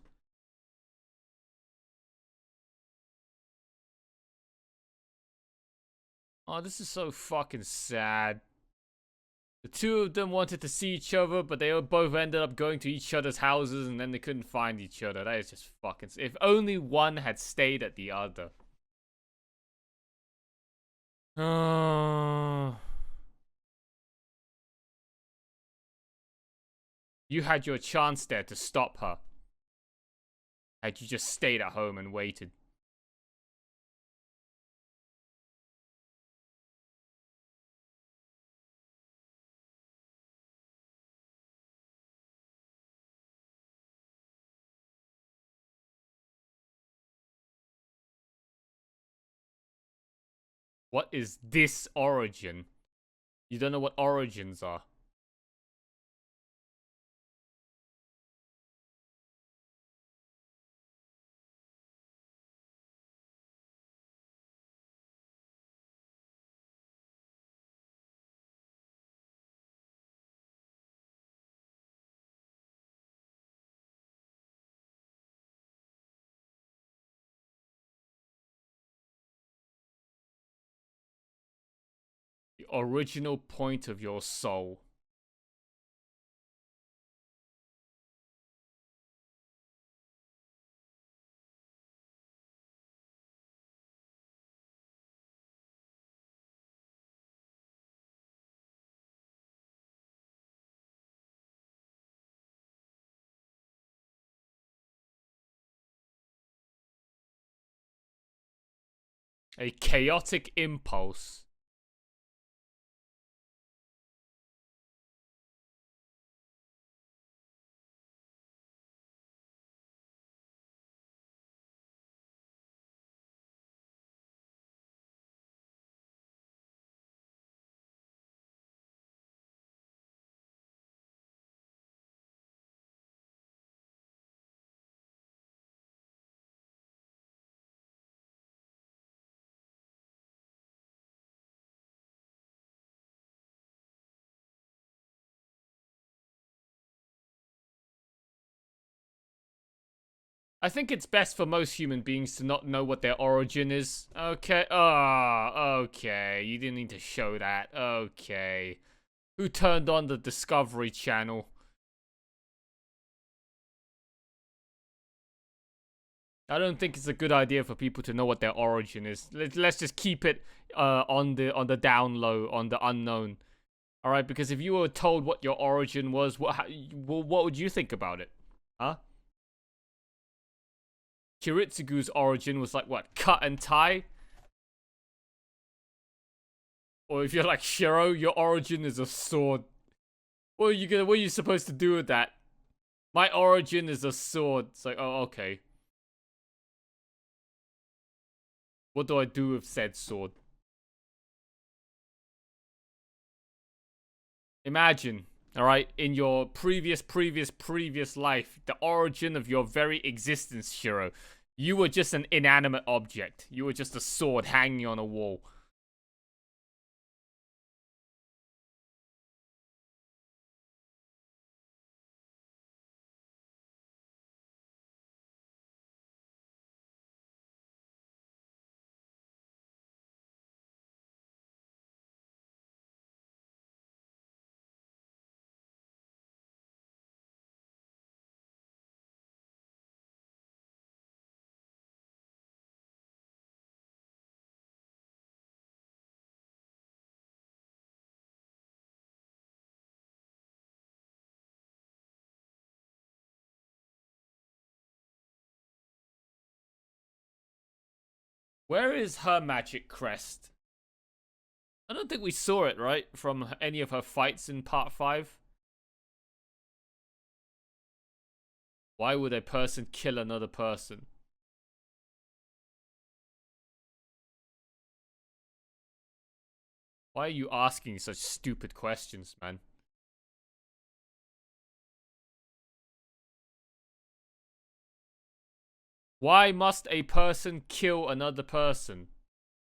Oh, this is so fucking sad. The two of them wanted to see each other, but they both ended up going to each other's houses and then they couldn't find each other. That is just fucking... If only one had stayed at the other. You had your chance there to stop her. Had you just stayed at home and waited. What is this origin? You don't know what origins are. The original point of your soul. A chaotic impulse. I think it's best for most human beings to not know what their origin is. Okay. Oh, okay. You didn't need to show that. Okay. Who turned on the Discovery Channel? I don't think it's a good idea for people to know what their origin is. Let's just keep it on the down low, on the unknown. All right, because if you were told what your origin was, what would you think about it? Huh? Kiritsugu's origin was like what, cut and tie? Or if you're like Shiro, your origin is a sword. What are you supposed to do with that? My origin is a sword. It's like, oh, okay. What do I do with said sword? Imagine, alright, in your previous life, the origin of your very existence, Shiro. You were just an inanimate object. You were just a sword hanging on a wall. Where is her magic crest? I don't think we saw it, right? From any of her fights in part 5. Why would a person kill another person? Why are you asking such stupid questions, man? Why must a person kill another person?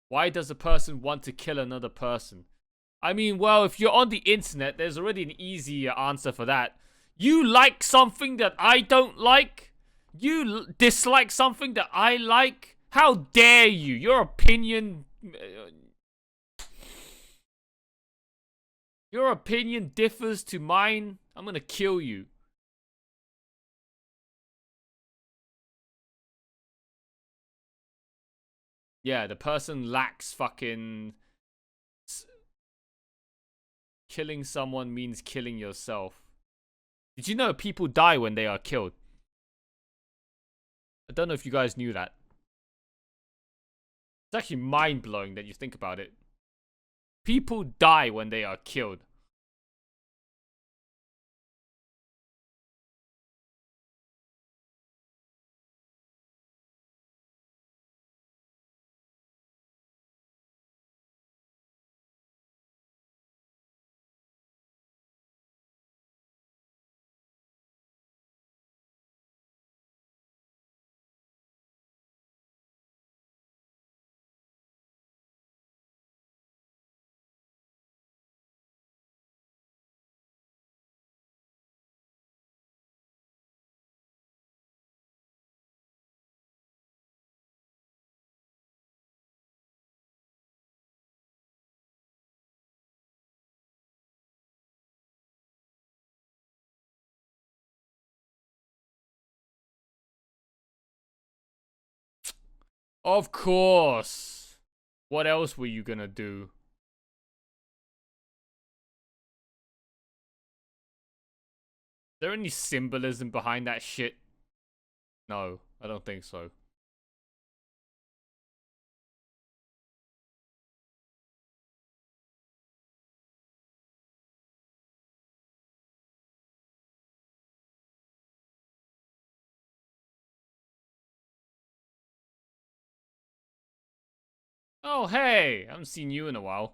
Why does a person want to kill another person? I mean, well, if you're on the internet, there's already an easy answer for that. You like something that I don't like? You dislike something that I like? How dare you? Your opinion... Your opinion differs to mine. I'm gonna kill you. Yeah, the person lacks fucking... Killing someone means killing yourself. Did you know people die when they are killed? I don't know if you guys knew that. It's actually mind-blowing that you think about it. People die when they are killed. Of course. What else were you gonna do? Is there any symbolism behind that shit? No, I don't think so. Oh, hey! I haven't seen you in a while.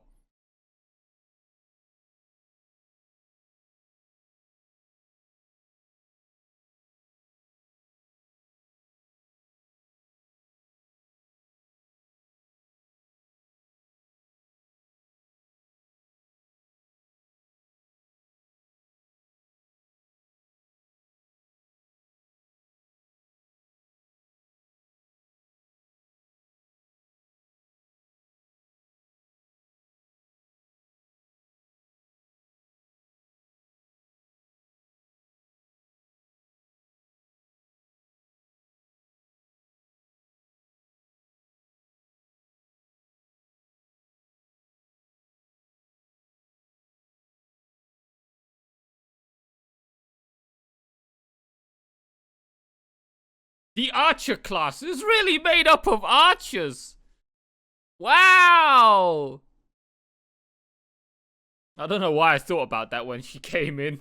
The archer class is really made up of archers. Wow. I don't know why I thought about that when she came in.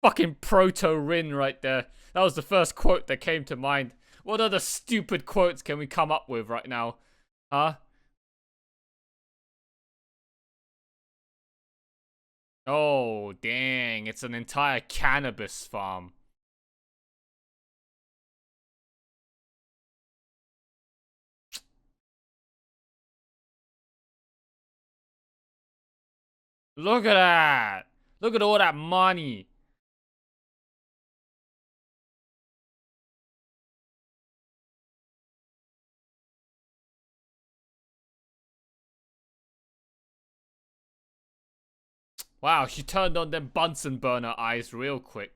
Fucking Proto Rin right there. That was the first quote that came to mind. What other stupid quotes can we come up with right now? Huh? Oh, dang. It's an entire cannabis farm. Look at that. Look at all that money. Wow, she turned on them Bunsen burner eyes real quick.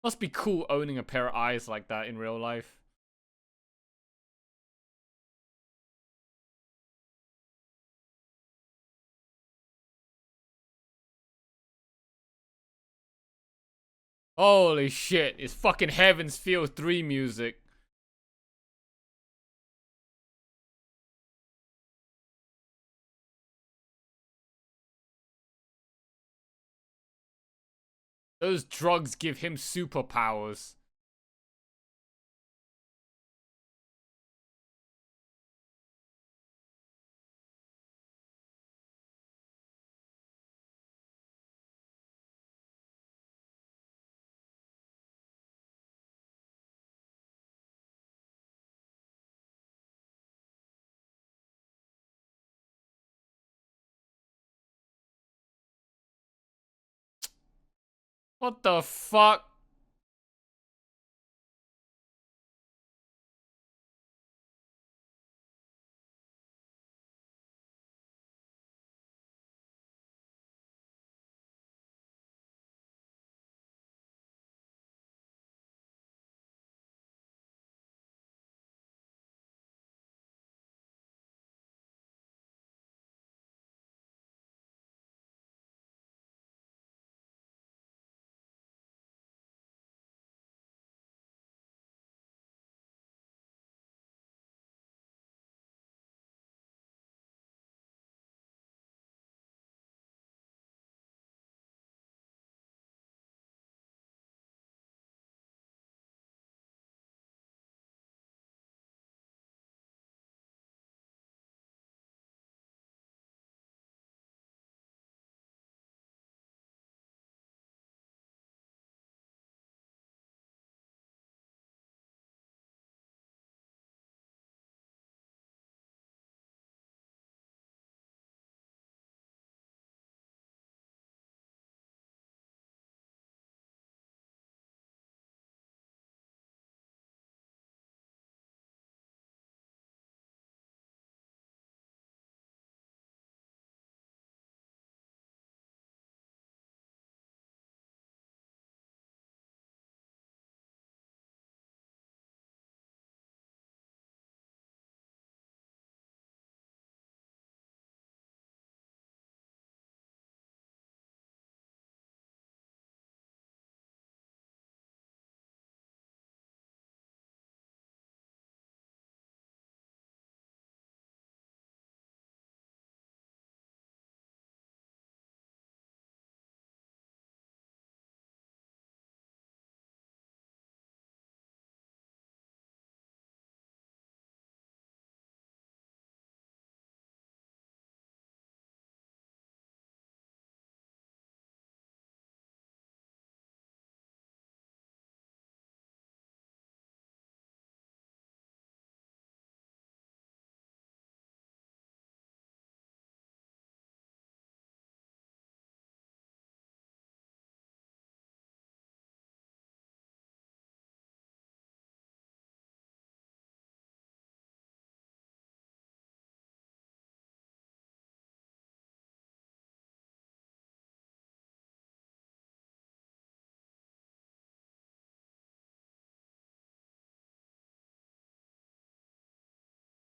Must be cool owning a pair of eyes like that in real life. Holy shit, it's fucking Heaven's Feel 3 music. Those drugs give him superpowers. What the fuck?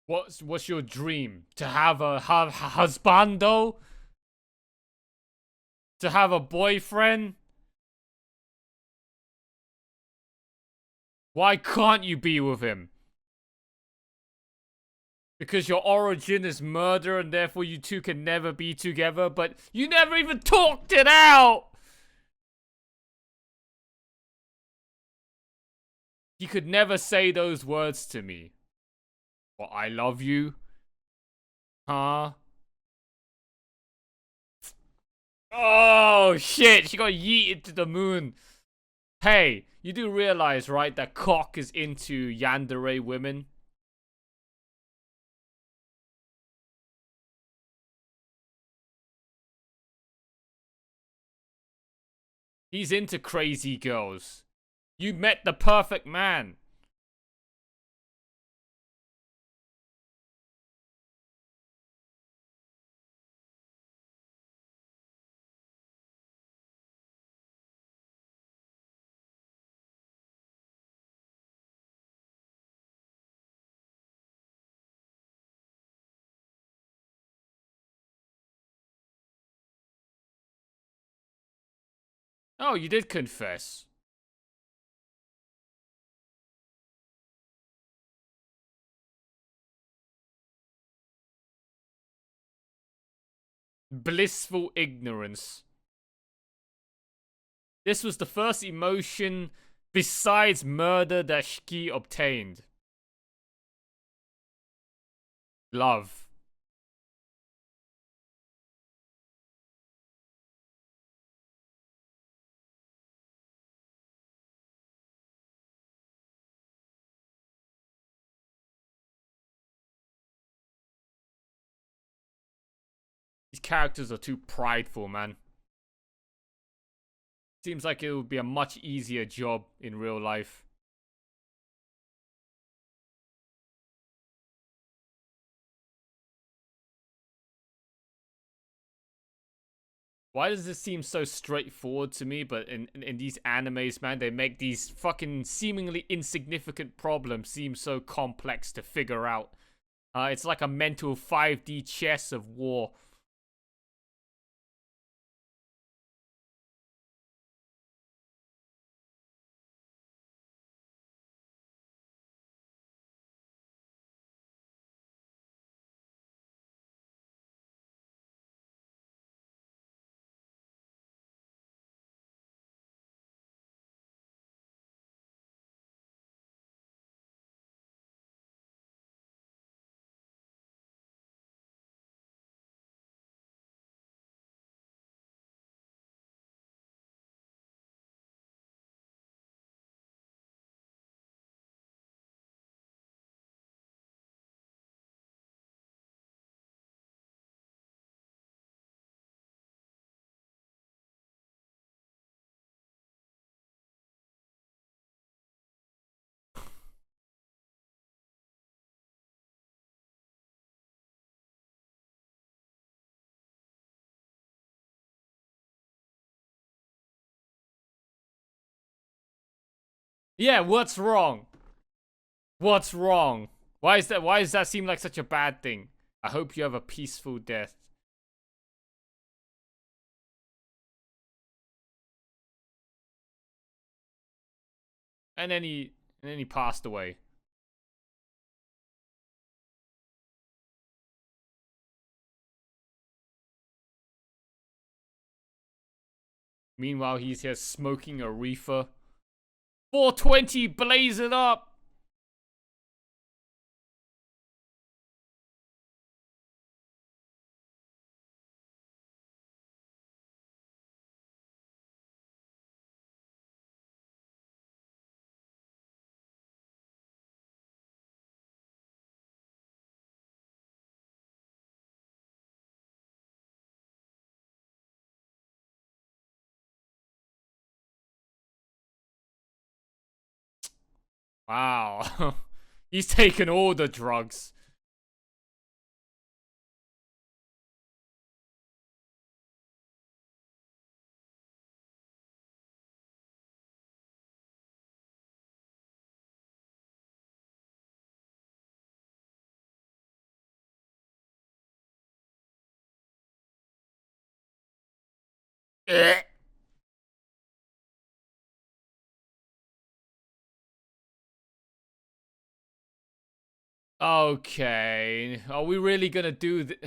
What's your dream? To have a husbando? To have a boyfriend? Why can't you be with him? Because your origin is murder and therefore you two can never be together, but you never even talked it out! You could never say those words to me. Well, I love you? Huh? Oh, shit, she got yeeted to the moon. Hey, you do realize, right, that Cock is into yandere women? He's into crazy girls. You met the perfect man. Oh, you did confess. Blissful ignorance. This was the first emotion besides murder that Shiki obtained. Love. These characters are too prideful, man. Seems like it would be a much easier job in real life. Why does this seem so straightforward to me, but in these animes, man, they make these fucking seemingly insignificant problems seem so complex to figure out. It's like a mental 5D chess of war. Yeah, what's wrong? What's wrong? Why does that seem like such a bad thing? I hope you have a peaceful death. And then he passed away. Meanwhile, he's here smoking a reefer. 420 blazing up. Wow. He's taken all the drugs. Eh. Okay. Are we really gonna do this?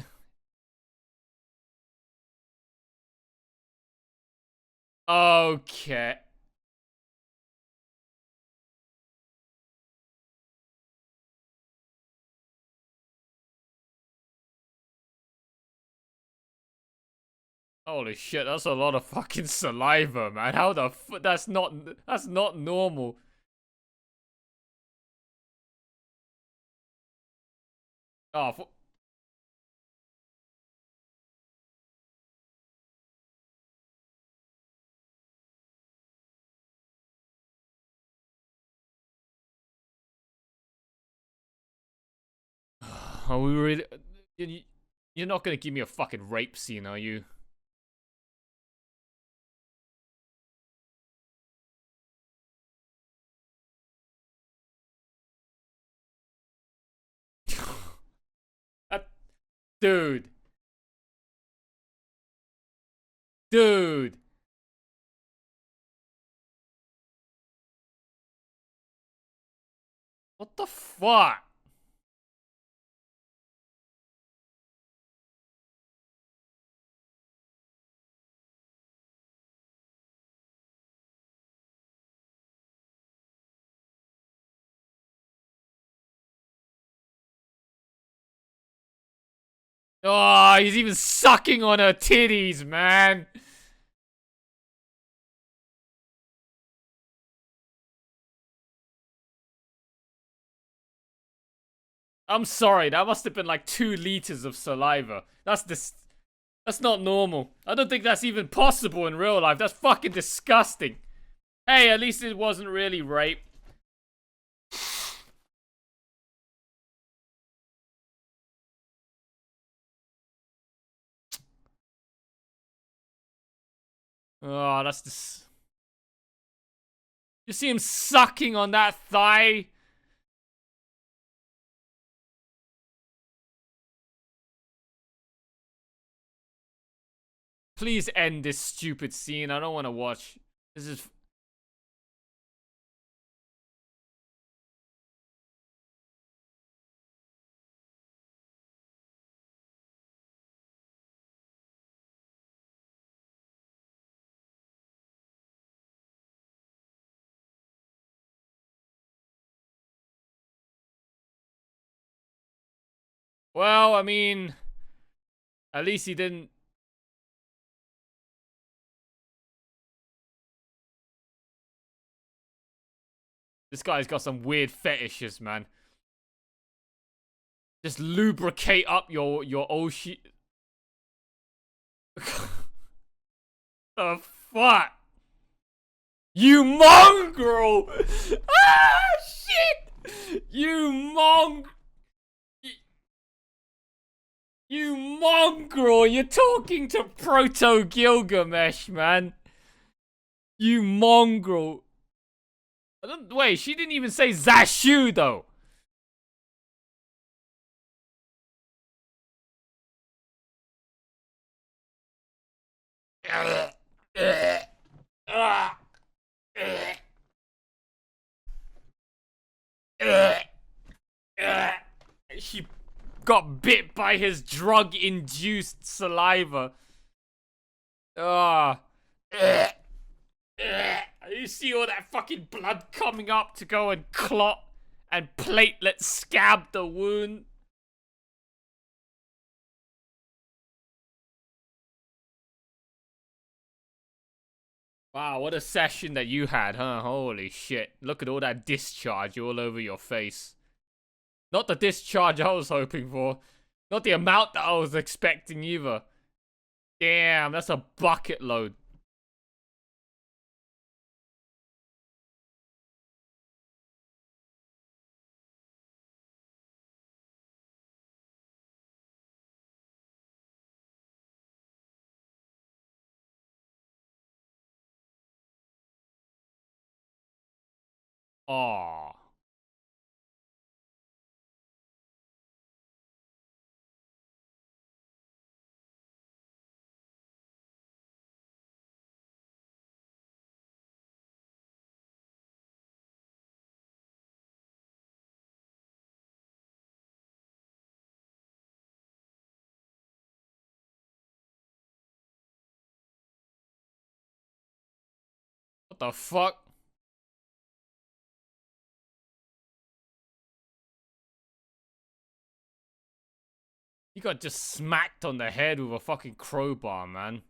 Okay. Holy shit, that's a lot of fucking saliva, man. How the that's not normal. Oh, are we really? you- You're not gonna give me a fucking rape scene, are you? That, dude, dude. What the fuck? Oh, he's even sucking on her titties, man. I'm sorry, that must have been like 2 liters of saliva. That's not normal. I don't think that's even possible in real life. That's fucking disgusting. Hey, at least it wasn't really rape. Oh, that's just. You see him sucking on that thigh? Please end this stupid scene. I don't want to watch. This is. Well, I mean. At least he didn't. This guy's got some weird fetishes, man. Just lubricate up your oshi. The fuck? You mongrel! Ah, shit! You mongrel! You're talking to Proto Gilgamesh, man. You mongrel. Wait, she didn't even say Zashu, though. She got bit by his drug-induced saliva. Ah. You see all that fucking blood coming up to go and clot and platelets scab the wound. Wow, what a session that you had, huh? Holy shit. Look at all that discharge all over your face. Not the discharge I was hoping for. Not the amount that I was expecting either. Damn, that's a bucket load. Aww. the fuck? You got just smacked on the head with a fucking crowbar, man.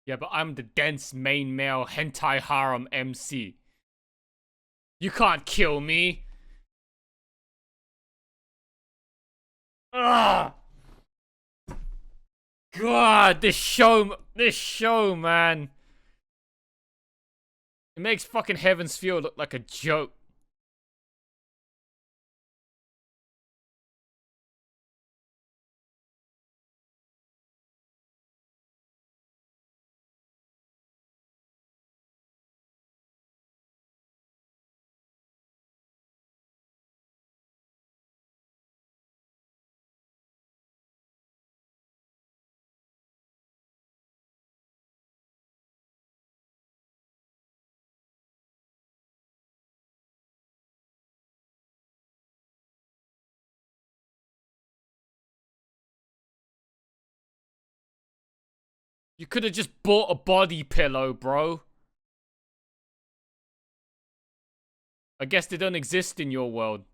Yeah, but I'm the dense main male hentai harem MC. You can't kill me. Ugh! God, this show, man. It makes fucking Heaven's Feel look like a joke. You could have just bought a body pillow, bro. I guess they don't exist in your world.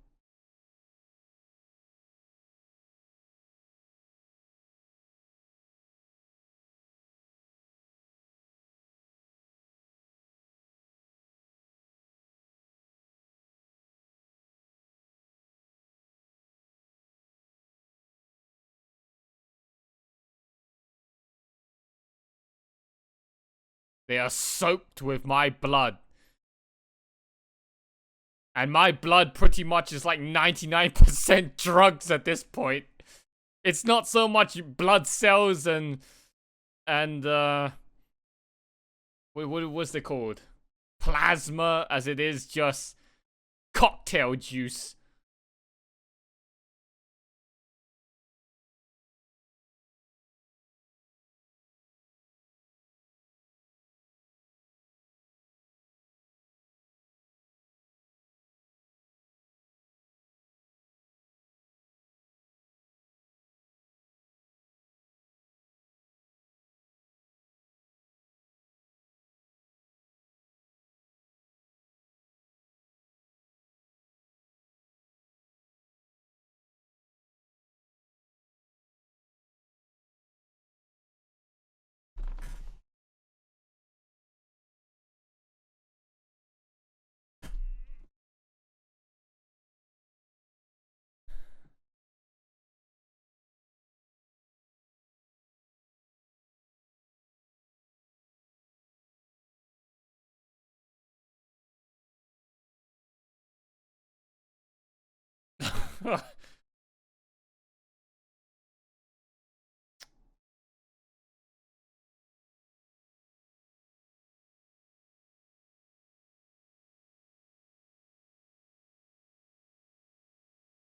They are soaked with my blood. And my blood pretty much is like 99% drugs at this point. It's not so much blood cells and what was they called? Plasma, as it is just cocktail juice.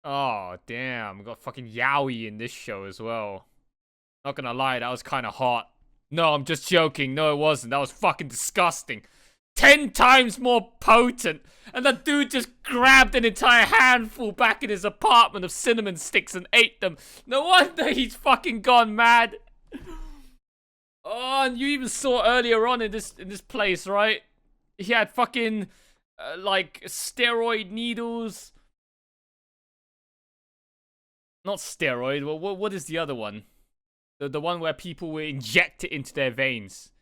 Oh, damn. We got fucking yaoi in this show as well. Not gonna lie, that was kind of hot. No, I'm just joking. No, it wasn't. That was fucking disgusting. 10 times more potent. And the dude just grabbed an entire handful back in his apartment of cinnamon sticks and ate them. No wonder he's fucking gone mad. Oh, and you even saw earlier on in this place, right? He had fucking like steroid needles. Not steroid. Well, what is the other one? The one where people will inject it into their veins.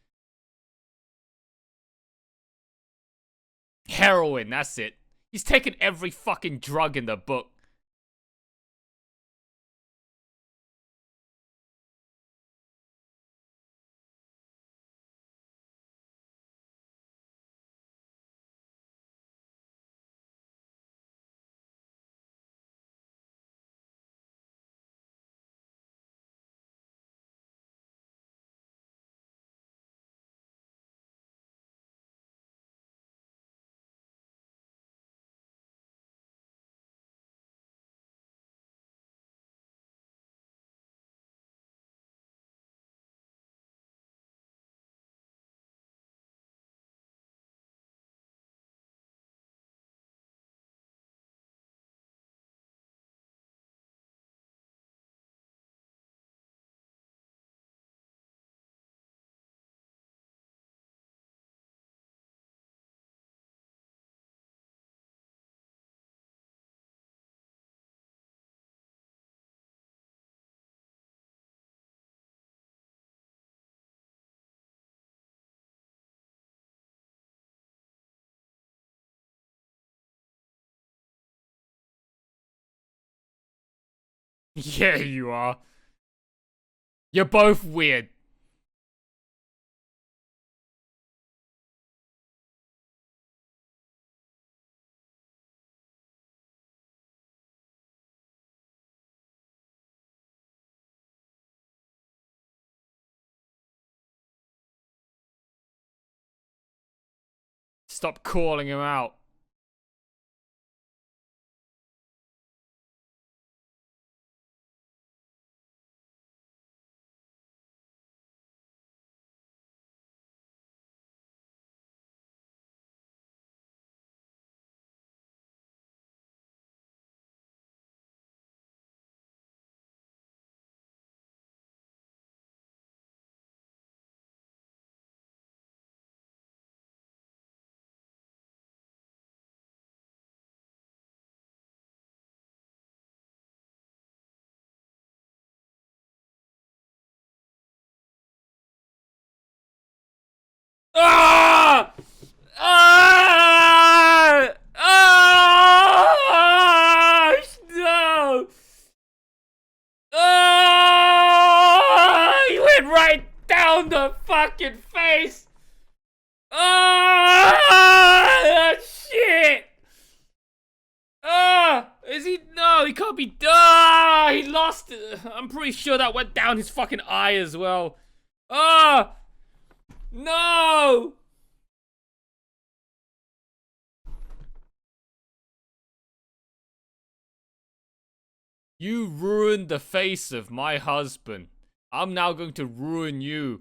Heroin, that's it. He's taken every fucking drug in the book. Yeah, you are. You're both weird. Stop calling him out. Ah! Ah! Ah! No! Ah! You went right down the fucking face! Ah! Shit! Ah! Is he? No, he can't be. Ah! He lost. I'm pretty sure that went down his fucking eye as well. Ah! No! You ruined the face of my husband. I'm now going to ruin you.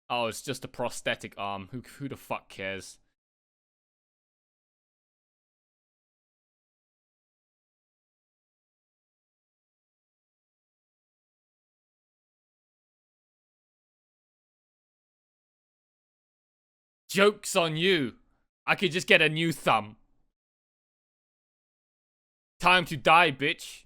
Oh, it's just a prosthetic arm. Who the fuck cares? Joke's on you. I could just get a new thumb. Time to die, bitch.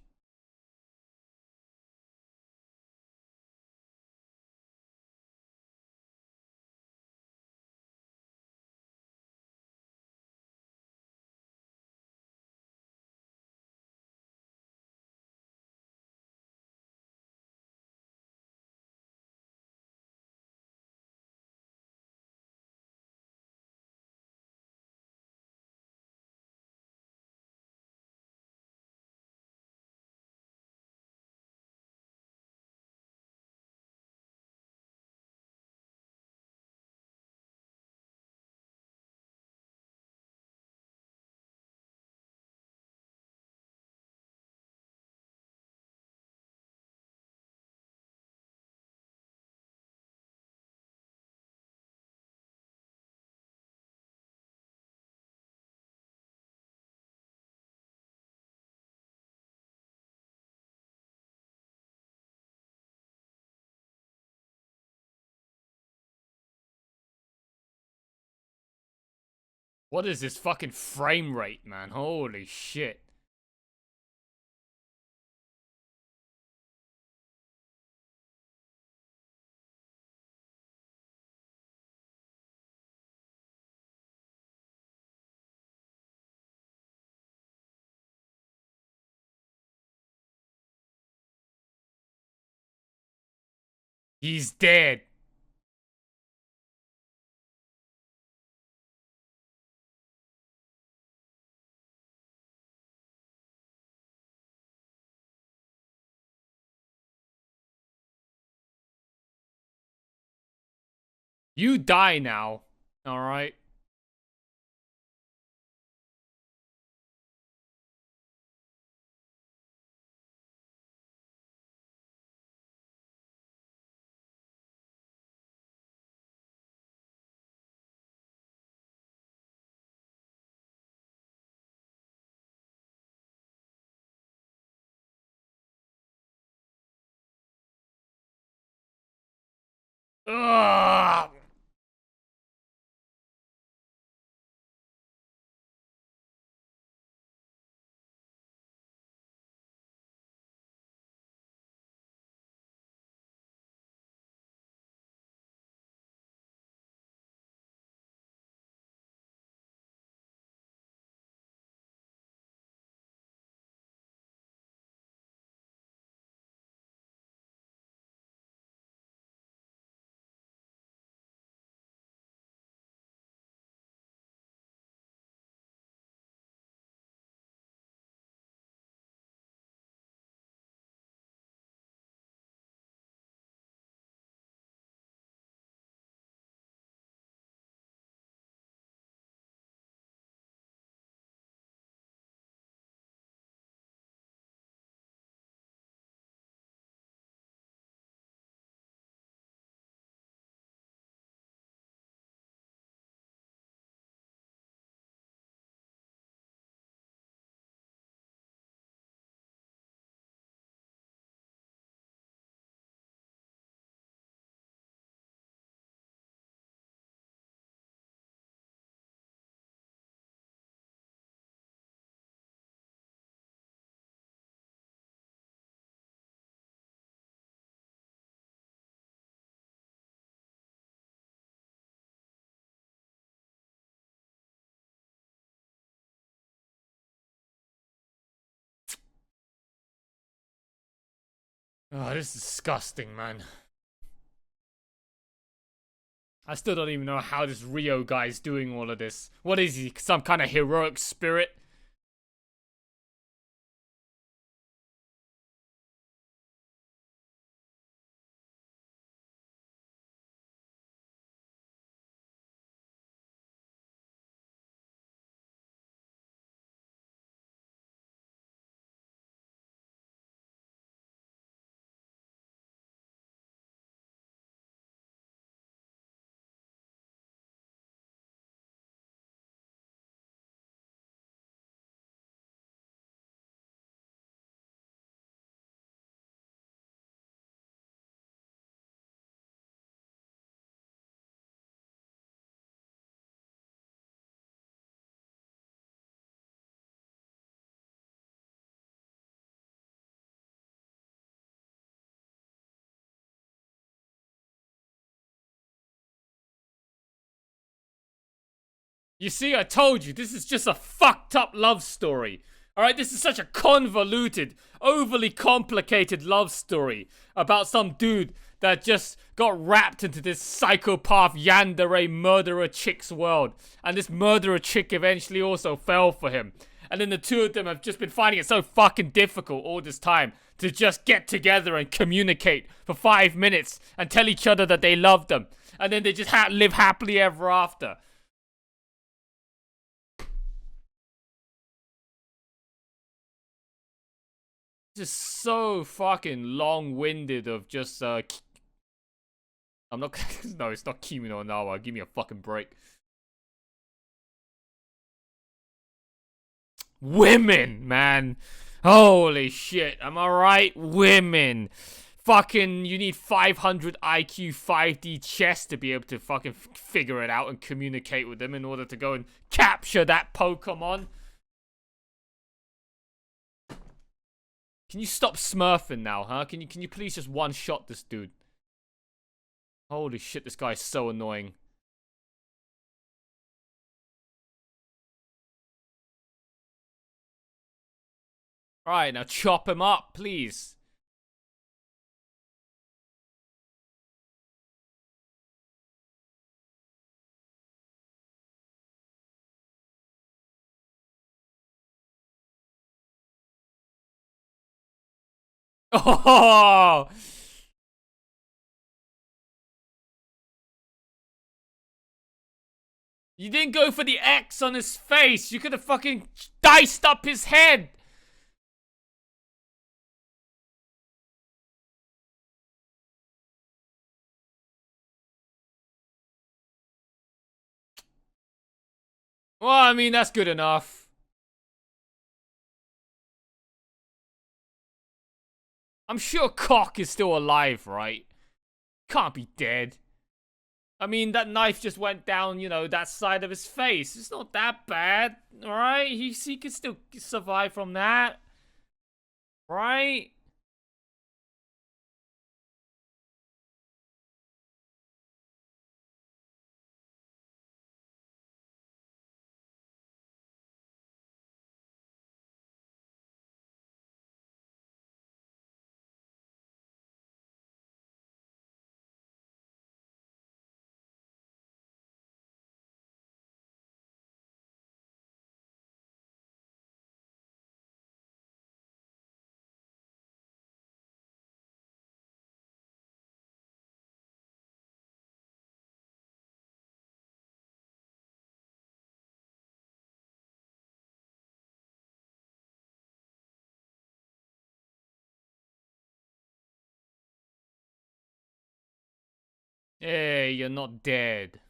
What is this fucking frame rate, man? Holy shit. He's dead. You die now. Alright? Ugh. Oh, this is disgusting, man. I still don't even know how this Rio guy is doing all of this. What is he? Some kind of heroic spirit? You see, I told you, this is just a fucked up love story. Alright, this is such a convoluted, overly complicated love story about some dude that just got wrapped into this psychopath yandere murderer chick's world. And this murderer chick eventually also fell for him. And then the two of them have just been finding it so fucking difficult all this time to just get together and communicate for 5 minutes and tell each other that they love them. And then they just live happily ever after. Just so fucking long-winded of just I'm not no, it's not Kimi no Nawa. Give me a fucking break. Women, man. Holy shit. Am I right? Women. Fucking, you need 500 IQ 5D chess to be able to fucking figure it out and communicate with them in order to go and capture that Pokemon. Can you stop smurfing now, huh? Can you please just one-shot this dude? Holy shit, this guy's so annoying. Alright, now chop him up, please. Oh! You didn't go for the X on his face. You could have fucking diced up his head. Well, I mean, that's good enough. I'm sure Cock is still alive, right? Can't be dead. I mean, that knife just went down, you know, that side of his face. It's not that bad, alright? He could still survive from that. Right? Hey, you're not dead.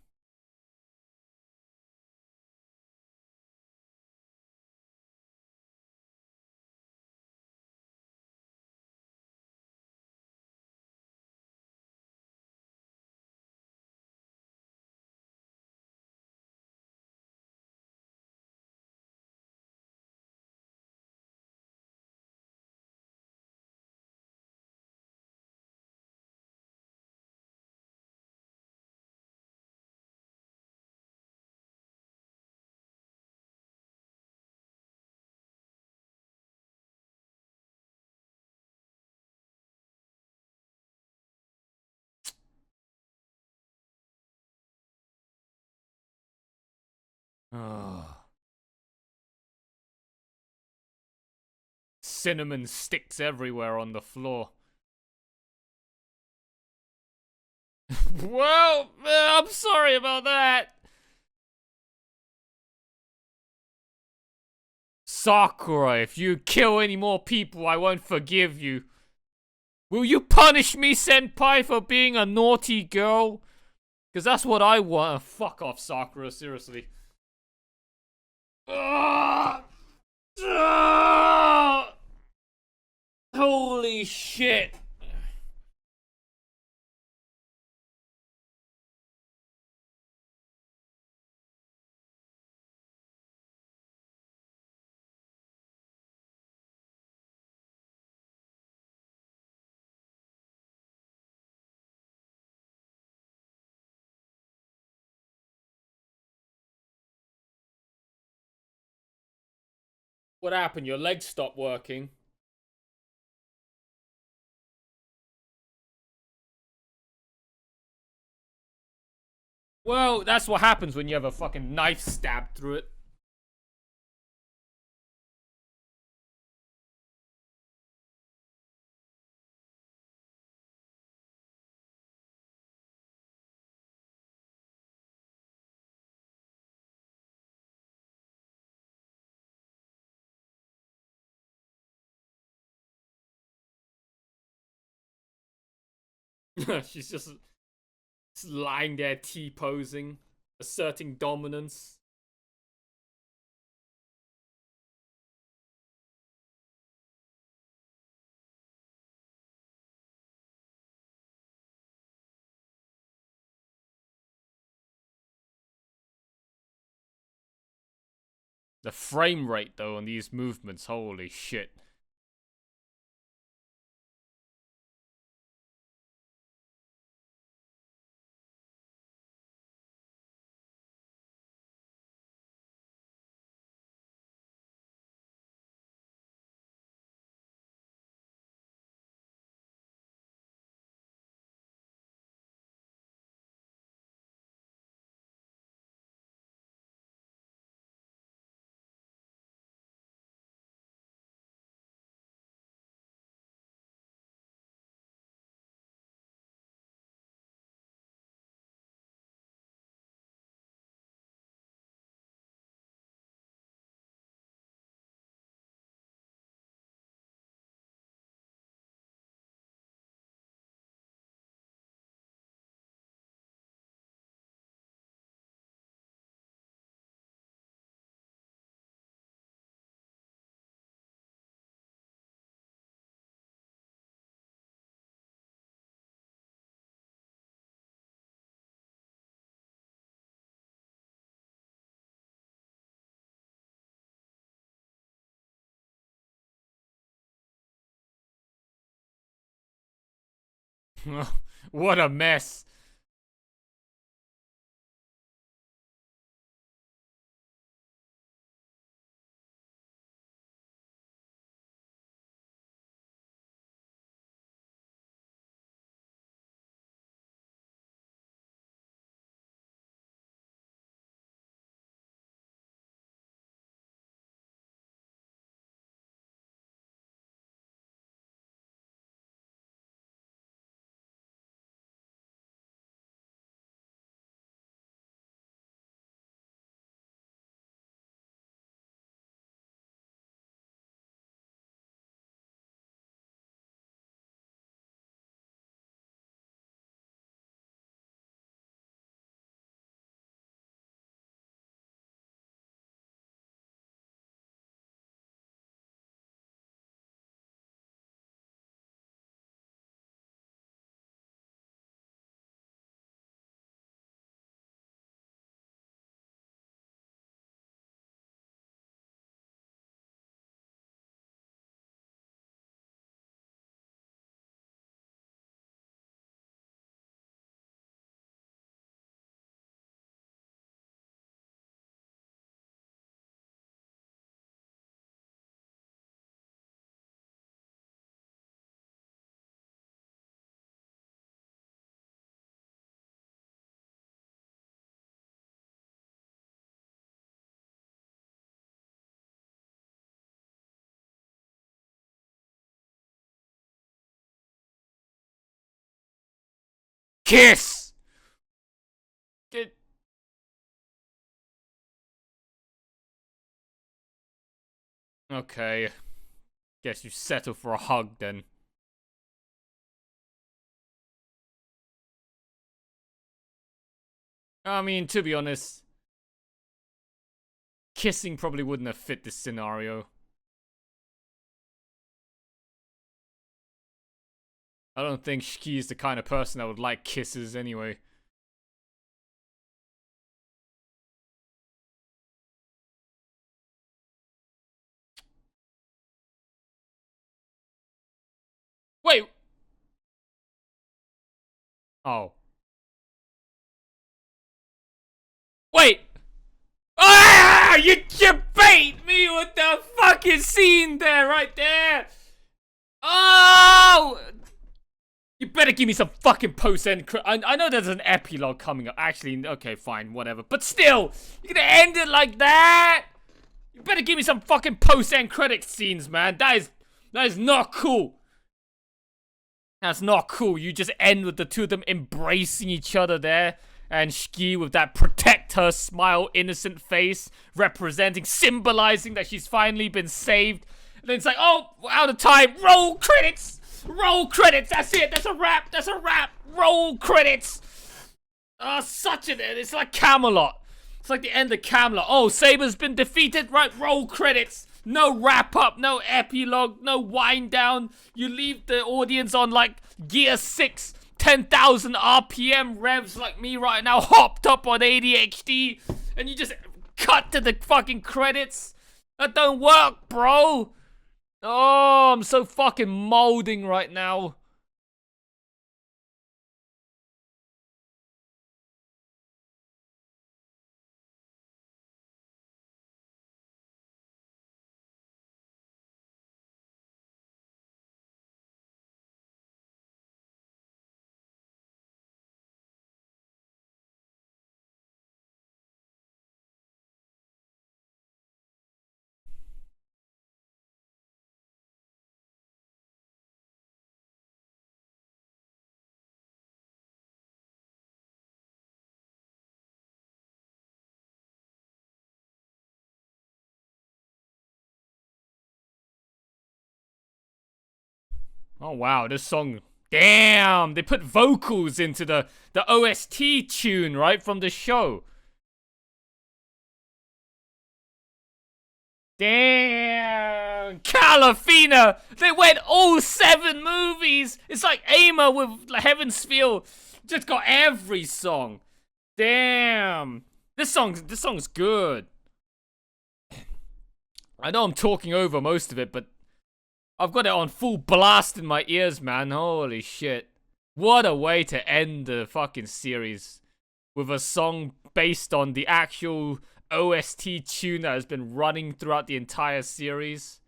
Oh. Cinnamon sticks everywhere on the floor. Well, I'm sorry about that. Sakura, if you kill any more people, I won't forgive you. Will you punish me, senpai, for being a naughty girl? Because that's what I want. Fuck off, Sakura, seriously. Holy shit. What happened? Your legs stopped working? Well, that's what happens when you have a fucking knife stabbed through it. She's just lying there T-posing, asserting dominance. The frame rate, though, on these movements, holy shit. What a mess. Kiss! It... Okay. Guess you settle for a hug then. I mean, to be honest, kissing probably wouldn't have fit this scenario. I don't think Shiki is the kind of person that would like kisses anyway. Wait! Oh. Wait! Ah! You bait me with the fucking scene there, right there! Oh! You better give me some fucking post-end I know there's an epilogue coming up. Actually, okay, fine, whatever. But still, you're gonna end it like that? You better give me some fucking post-end credit scenes, man. That is not cool. That's not cool. You just end with the two of them embracing each other there. And Shiki with that protect her smile, innocent face, representing, symbolizing that she's finally been saved. And then it's like, oh, we're out of time. Roll credits. Roll credits. That's it. That's a wrap. That's a wrap. Roll credits. Such an... It's like Camelot. It's like the end of Camelot. Oh, Saber's been defeated. Right, roll credits. No wrap up, no epilogue, no wind down. You leave the audience on like Gear 6, 10,000 RPM revs like me right now, hopped up on ADHD, and you just cut to the fucking credits. That don't work, bro. Oh, I'm so fucking molding right now. Oh wow, this song. Damn, they put vocals into the OST tune, right, from the show. Damn, Calafina! They went all 7 movies! It's like Aimer with Heaven's Feel. Just got every song. Damn. This song's good. I know I'm talking over most of it, but I've got it on full blast in my ears, man. Holy shit. What a way to end the fucking series. With a song based on the actual OST tune that has been running throughout the entire series.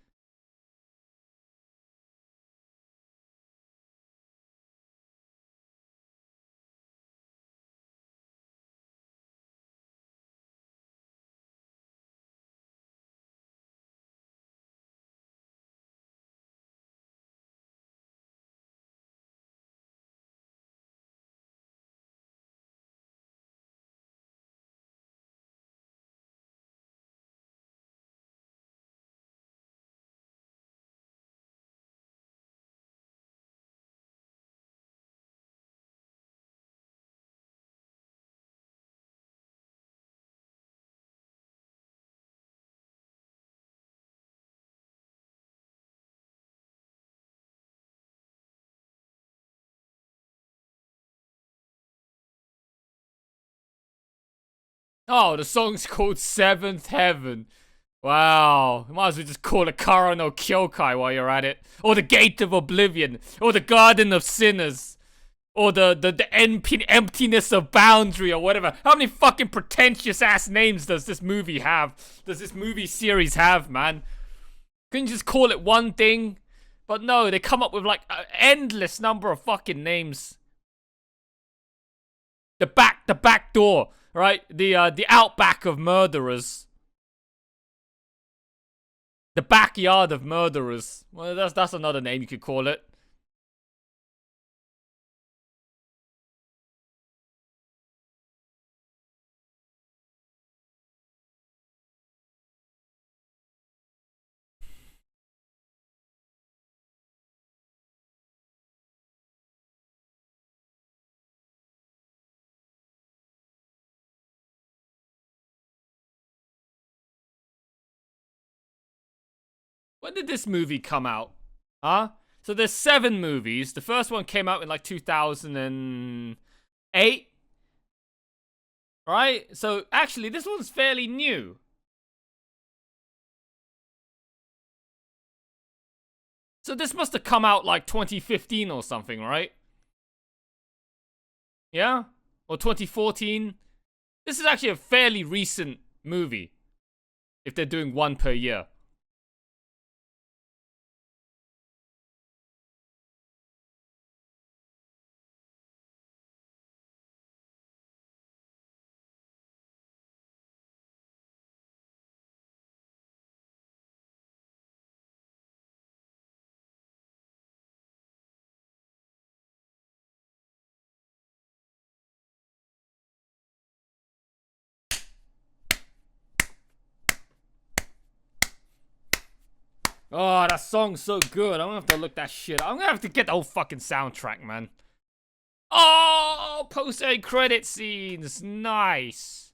Oh, the song's called Seventh Heaven. Wow. Might as well just call it Kara no Kyoukai while you're at it. Or the Gate of Oblivion. Or the Garden of Sinners. Or the emptiness of boundary or whatever. How many fucking pretentious ass names does this movie have? Does this movie series have, man? Couldn't you just call it one thing? But no, they come up with like an endless number of fucking names. The back door, right? The outback of murderers. The backyard of murderers. Well, that's another name you could call it. When did this movie come out? Huh? So there's 7 movies. The first one came out in like 2008. Right? So actually, this one's fairly new. So this must have come out like 2015 or something, right? Yeah? Or 2014? This is actually a fairly recent movie. If they're doing one per year. Oh, that song's so good. I'm gonna have to look that shit up. I'm gonna have to get the whole fucking soundtrack, man. Oh, post-end credit scenes. Nice.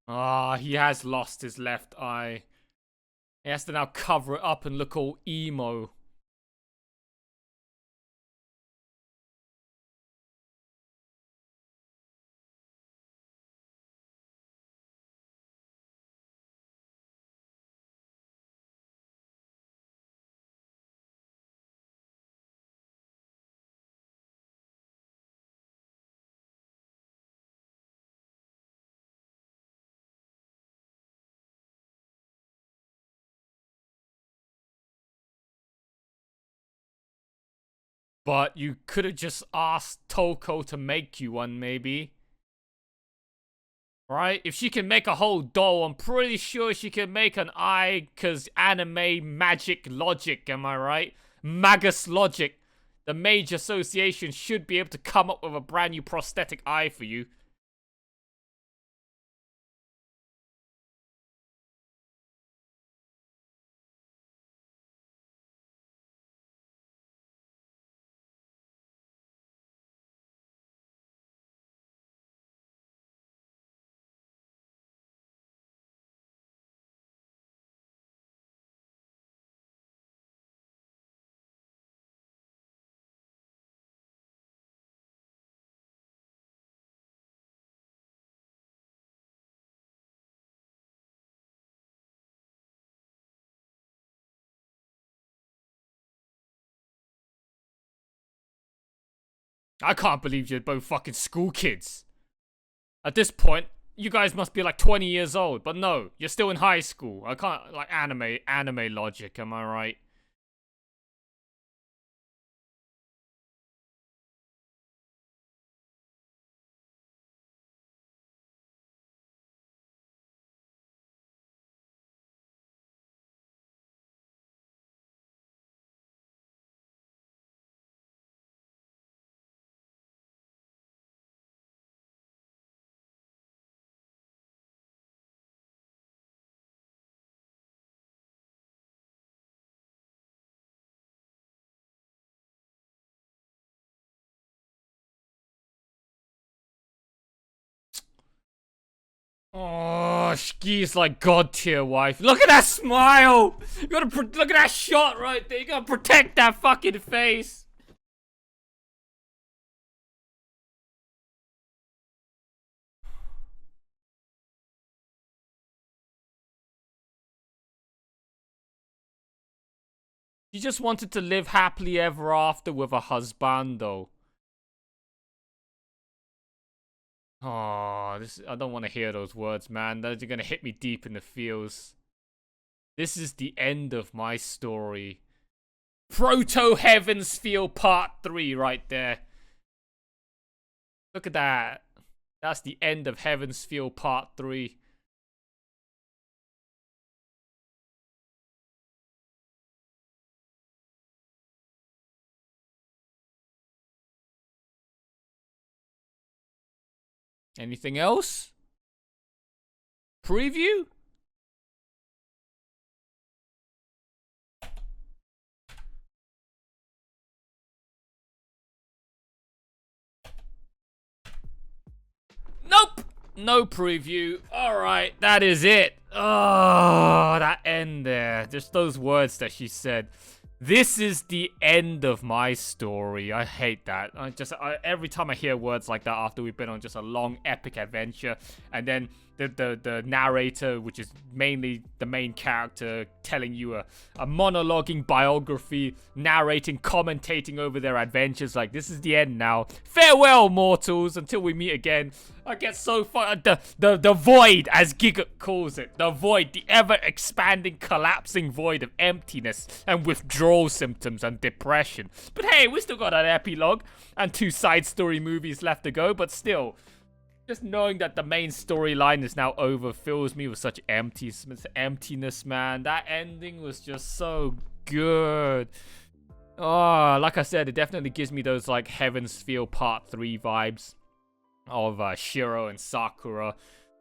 Ah, he has lost his left eye. He has to now cover it up and look all emo. But you could have just asked Toko to make you one, maybe. Right? If she can make a whole doll, I'm pretty sure she can make an eye, because anime magic logic, am I right? Magus logic. The Mage Association should be able to come up with a brand new prosthetic eye for you. I can't believe you're both fucking school kids. At this point, you guys must be like 20 years old, but no, you're still in high school. I can't, like, anime logic, am I right? Oh, Shki's like god tier wife. Look at that smile! You gotta look at that shot right there. You gotta protect that fucking face. She just wanted to live happily ever after with a husbando. Oh, I don't want to hear those words, man. Those are gonna hit me deep in the feels. This is the end of my story. Proto Heavens Feel Part 3 right there. Look at that. That's the end of Heavens Feel Part 3. Anything else? Preview? no preview. Alright, that is it. Oh, that end there. Just those words that she said. This is the end of my story. I hate that. Every time I hear words like that after we've been on just a long epic adventure, and then the narrator, which is mainly the main character, telling you a monologuing biography, narrating, commentating over their adventures, like, this is the end now. Farewell, mortals, until we meet again. I get so far. The void, as Giga calls it. The void, the ever-expanding, collapsing void of emptiness and withdrawal symptoms and depression. But hey, we still got an epilogue and 2 side story movies left to go, but still. Just knowing that the main storyline is now over fills me with such emptiness, man. That ending was just so good. Oh, like I said, it definitely gives me those, like, Heaven's Feel Part 3 vibes of Shiro and Sakura,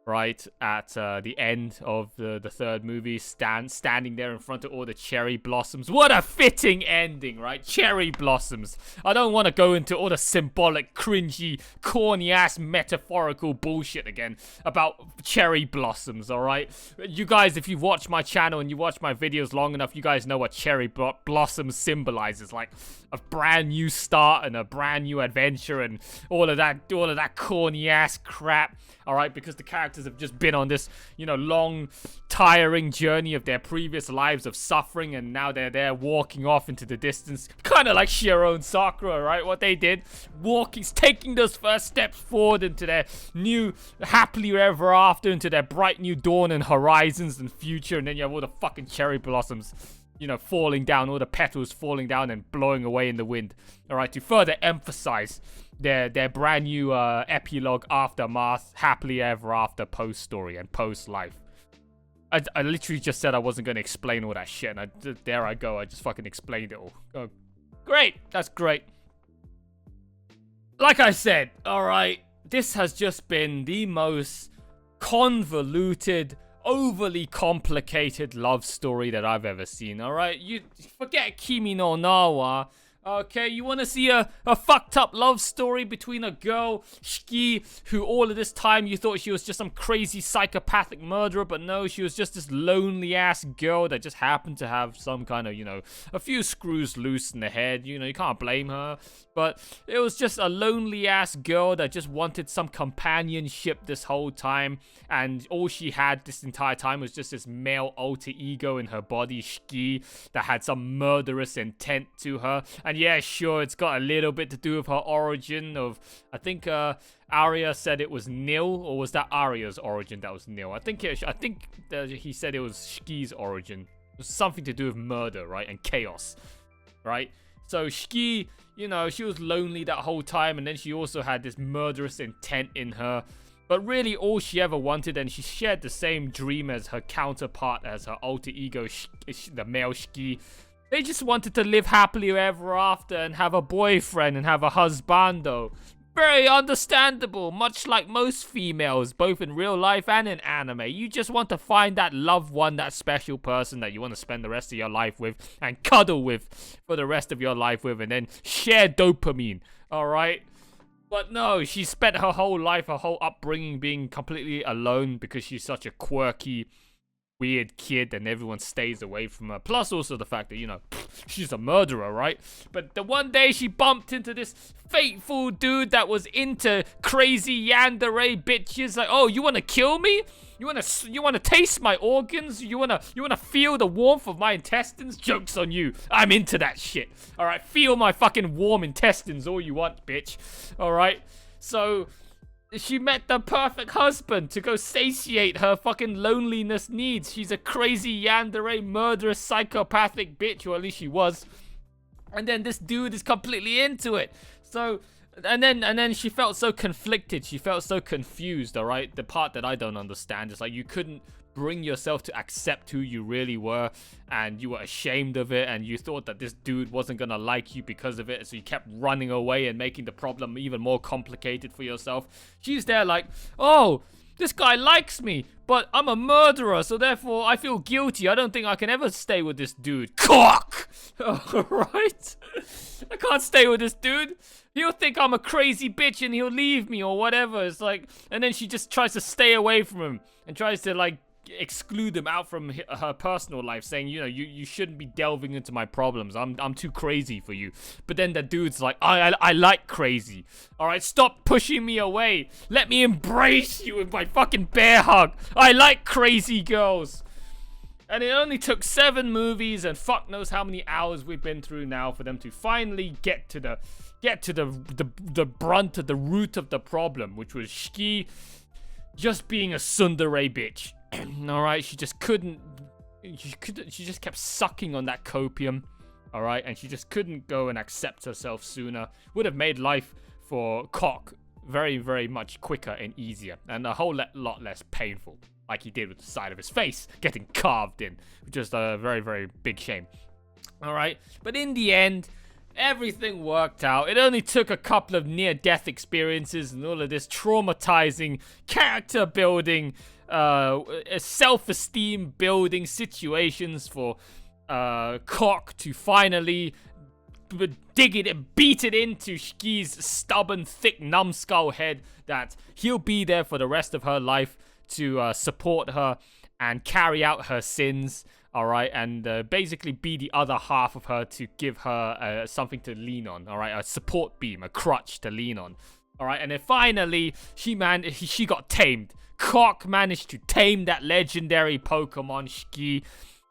right, at the end of the 3rd movie, standing there in front of all the cherry blossoms. What a fitting ending, right? Cherry blossoms. I don't want to go into all the symbolic, cringy, corny-ass metaphorical bullshit again about cherry blossoms, alright? You guys, if you watch my channel and you watch my videos long enough, you guys know what cherry blossom symbolizes. Like, a brand new start and a brand new adventure and all of that corny-ass crap. Alright, because the characters have just been on this, you know, long, tiring journey of their previous lives of suffering, and now they're there walking off into the distance. Kind of like Shiro and Sakura, right? What they did. Taking those first steps forward into their new, happily ever after, into their bright new dawn and horizons and future, and then you have all the fucking cherry blossoms, you know, falling down, all the petals falling down and blowing away in the wind. Alright, to further emphasize their brand new epilogue, aftermath, happily ever after post story and post life. I literally just said I wasn't going to explain all that shit, and there I go. I just fucking explained it all. Oh, great. That's great. Like I said, alright, this has just been the most convoluted, overly complicated love story that I've ever seen, alright? You forget Kimi no Na wa. Okay, you want to see a fucked up love story between a girl, Shiki, who all of this time you thought she was just some crazy psychopathic murderer, but no, she was just this lonely ass girl that just happened to have some kind of, you know, a few screws loose in the head. You know, you can't blame her. But it was just a lonely ass girl that just wanted some companionship this whole time, and all she had this entire time was just this male alter ego in her body, Shiki, that had some murderous intent to her. And yeah, sure, it's got a little bit to do with her origin of, I think Arya said it was nil, or was that Arya's origin that was nil? I think he said it was Shiki's origin. It was something to do with murder, right, and chaos, right? So Shiki, you know, she was lonely that whole time, and then she also had this murderous intent in her. But really, all she ever wanted, and she shared the same dream as her counterpart, as her alter ego, the male Shiki. They just wanted to live happily ever after and have a boyfriend and have a husbando. Very understandable, much like most females, both in real life and in anime. You just want to find that loved one, that special person that you want to spend the rest of your life with and cuddle with for the rest of your life with, and then share dopamine, alright? But no, she spent her whole life, her whole upbringing being completely alone because she's such a quirky, weird kid and everyone stays away from her. Plus also the fact that, you know, she's a murderer, right? But the one day she bumped into this fateful dude that was into crazy yandere bitches. Like, oh, you want to kill me? You want to taste my organs? You want to feel the warmth of my intestines? Joke's on you. I'm into that shit. All right, feel my fucking warm intestines all you want, bitch. All right? So she met the perfect husband to go satiate her fucking loneliness needs. She's a crazy yandere, murderous, psychopathic bitch, or at least she was. And then this dude is completely into it. So, and then she felt so conflicted. She felt so confused, all right? The part that I don't understand is like you couldn't bring yourself to accept who you really were, and you were ashamed of it, and you thought that this dude wasn't gonna like you because of it, so you kept running away and making the problem even more complicated for yourself. She's there like, oh, This guy likes me, but I'm a murderer, so therefore I feel guilty. I don't think I can ever stay with this dude. Cock! Alright? I can't stay with this dude. He'll think I'm a crazy bitch and he'll leave me or whatever. It's like, and then she just tries to stay away from him and tries to like exclude him out from her personal life, saying, you know, you shouldn't be delving into my problems. I'm too crazy for you. But then the dude's like, I like crazy. All right, stop pushing me away. Let me embrace you with my fucking bear hug. I like crazy girls. And it only took 7 movies and fuck knows how many hours we've been through now for them to finally get to the brunt of the root of the problem, which was Shiki just being a tsundere bitch. All right, she just she just kept sucking on that copium. All right, and she just couldn't go and accept herself sooner. Would have made life for Cock very, very much quicker and easier, and a whole lot less painful, like he did with the side of his face getting carved in, which is a very, very big shame. All right, but in the end, everything worked out. It only took a couple of near-death experiences and all of this traumatizing character building, self-esteem building situations for Cock to finally beat it into Shiki's stubborn, thick, numbskull head that he'll be there for the rest of her life to support her and carry out her sins. All right, and basically be the other half of her to give her something to lean on. All right, a support beam, a crutch to lean on. All right, and then finally she got tamed. Cock managed to tame that legendary Pokemon Shiki,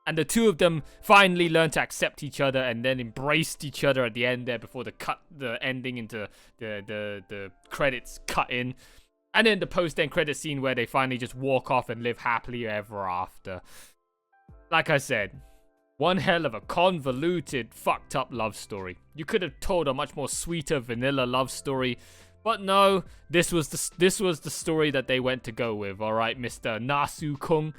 and the two of them finally learned to accept each other and then embraced each other at the end there before the ending into the credits cut in, and then the post-end credit scene where they finally just walk off and live happily ever after. Like I said, one hell of a convoluted, fucked up love story. You could have told a much more sweeter vanilla love story, but no, this was the story that they went to go with. All right, Mr. Nasu-kun.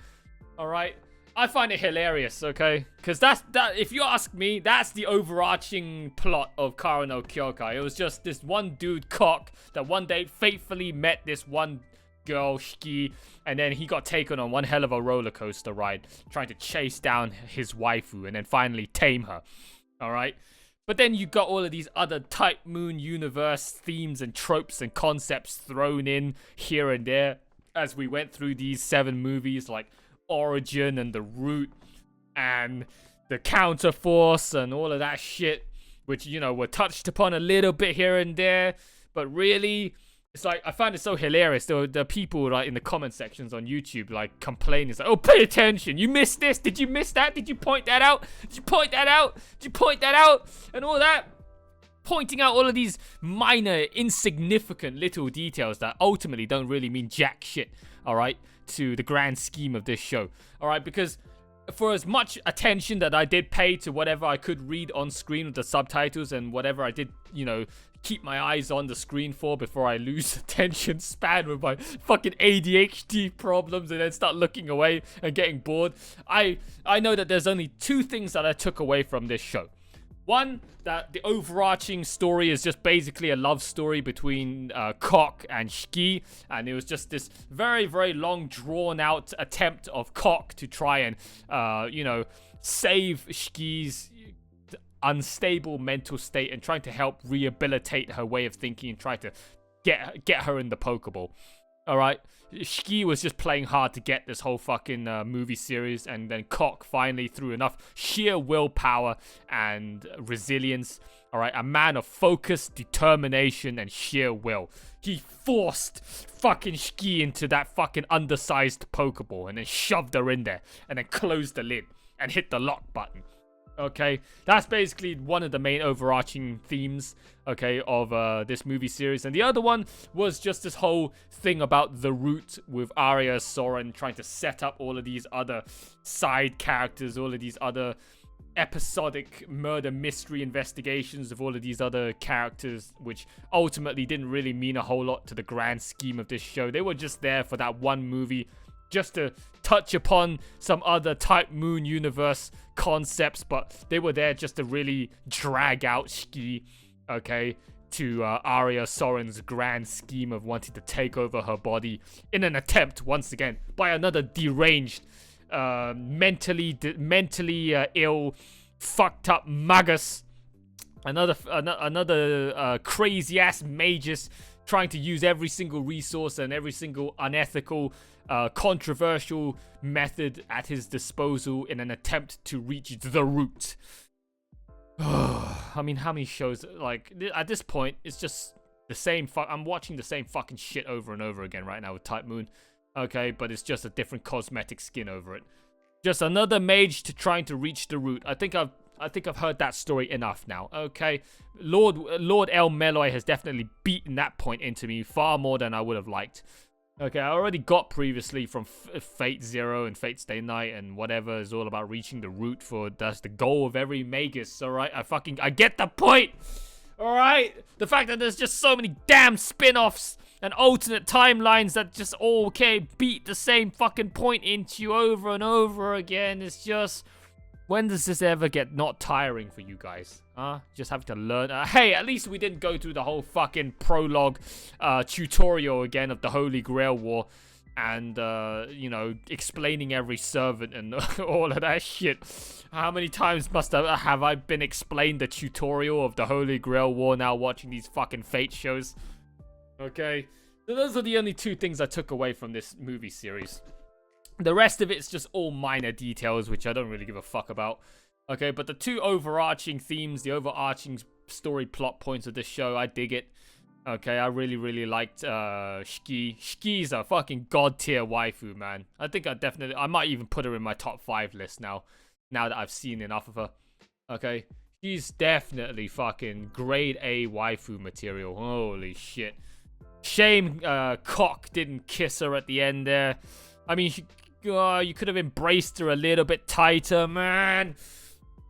All right, I find it hilarious. Okay, because that if you ask me, that's the overarching plot of Kara no Kyoukai. It was just this one dude Cock that one day faithfully met this one girl Shiki, and then he got taken on one hell of a roller coaster ride trying to chase down his waifu and then finally tame her. All right, but then you got all of these other Type Moon universe themes and tropes and concepts thrown in here and there as we went through these 7 movies, like Origin and the Root and the Counterforce and all of that shit, which, you know, were touched upon a little bit here and there, but really, it's like, I find it so hilarious. The people like in the comment sections on YouTube like complaining. It's like, oh, pay attention. You missed this. Did you miss that? Did you point that out? Did you point that out? Did you point that out? And all that. Pointing out all of these minor, insignificant little details that ultimately don't really mean jack shit, all right, to the grand scheme of this show. All right, because for as much attention that I did pay to whatever I could read on screen with the subtitles and whatever I did, you know, keep my eyes on the screen for before I lose attention span with my fucking ADHD problems and then start looking away and getting bored, I know that there's only 2 things that I took away from this show. One, that the overarching story is just basically a love story between Cock and Shiki, and it was just this very, very long, drawn-out attempt of Cock to try and, you know, save Shiki's unstable mental state and trying to help rehabilitate her way of thinking and try to get her in the Pokeball. All right, Shiki was just playing hard to get this whole fucking movie series, and then Cock finally, through enough sheer willpower and resilience, all right, a man of focus, determination, and sheer will, he forced fucking Shiki into that fucking undersized Pokeball and then shoved her in there and then closed the lid and hit the lock button. Okay, that's basically one of the main overarching themes, okay, of this movie series. And the other one was just this whole thing about the Root with Arya Soren trying to set up all of these other side characters, all of these other episodic murder mystery investigations of all of these other characters, which ultimately didn't really mean a whole lot to the grand scheme of this show. They were just there for that one movie, just to touch upon some other Type Moon universe concepts, but they were there just to really drag out Shiki, okay, to Arya Soren's grand scheme of wanting to take over her body in an attempt, once again, by another deranged, mentally ill, fucked up magus. Another crazy ass magus trying to use every single resource and every single unethical, controversial method at his disposal in an attempt to reach the root. I mean, how many shows, like, at this point, it's just the same I'm watching the same fucking shit over and over again right now with Type Moon. Okay, but it's just a different cosmetic skin over it. Just another mage trying to reach the root. I think I've heard that story enough now. Okay, Lord El Meloy has definitely beaten that point into me far more than I would have liked. Okay, I already got previously from Fate Zero and Fate Stay Night and whatever is all about reaching the root for that's the goal of every magus. All right, I get the point. All right, the fact that there's just so many damn spin-offs and alternate timelines that just all beat the same fucking point into you over and over again. It's just, when does this ever get not tiring for you guys? Just having to learn. Hey, at least we didn't go through the whole fucking prologue tutorial again of the Holy Grail War. And, you know, explaining every servant and all of that shit. How many times have I been explained the tutorial of the Holy Grail War now watching these fucking Fate shows? Okay. So those are the only two things I took away from this movie series. The rest of it's just all minor details, which I don't really give a fuck about. Okay, but the two overarching themes, the overarching story plot points of this show, I dig it. Okay, I really liked Shiki. Shiki's a fucking god tier waifu, man. I think I might even put her in my top 5 list now that I've seen enough of her. Okay, she's definitely fucking grade A waifu material. Holy shit. Shame Cock didn't kiss her at the end there. I mean, you could have embraced her a little bit tighter, man.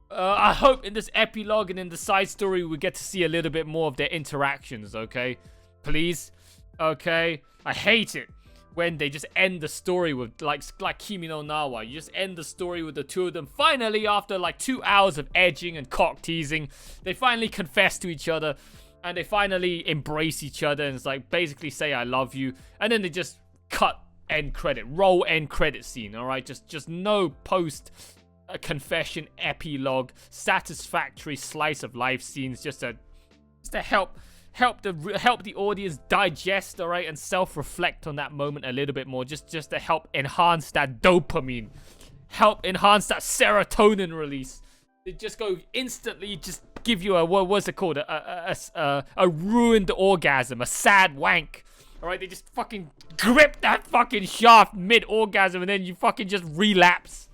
I hope in this epilogue and in the side story we get to see a little bit more of their interactions, okay? Please? Okay? I hate it when they just end the story with, like Kimi no Na wa. You just end the story with the two of them. Finally, after like 2 hours of edging and cock teasing, they finally confess to each other. And they finally embrace each other and it's like basically say I love you. And then they just cut end credit. Roll end credit scene, alright? Just no post a confession epilogue, satisfactory slice of life scenes, just to help the audience digest, all right, and self-reflect on that moment a little bit more, just to help enhance that dopamine, help enhance that serotonin release. They just go instantly, just give you a what's it called, a ruined orgasm, a sad wank. All right, they just fucking grip that fucking shaft mid-orgasm, and then you fucking just relapse.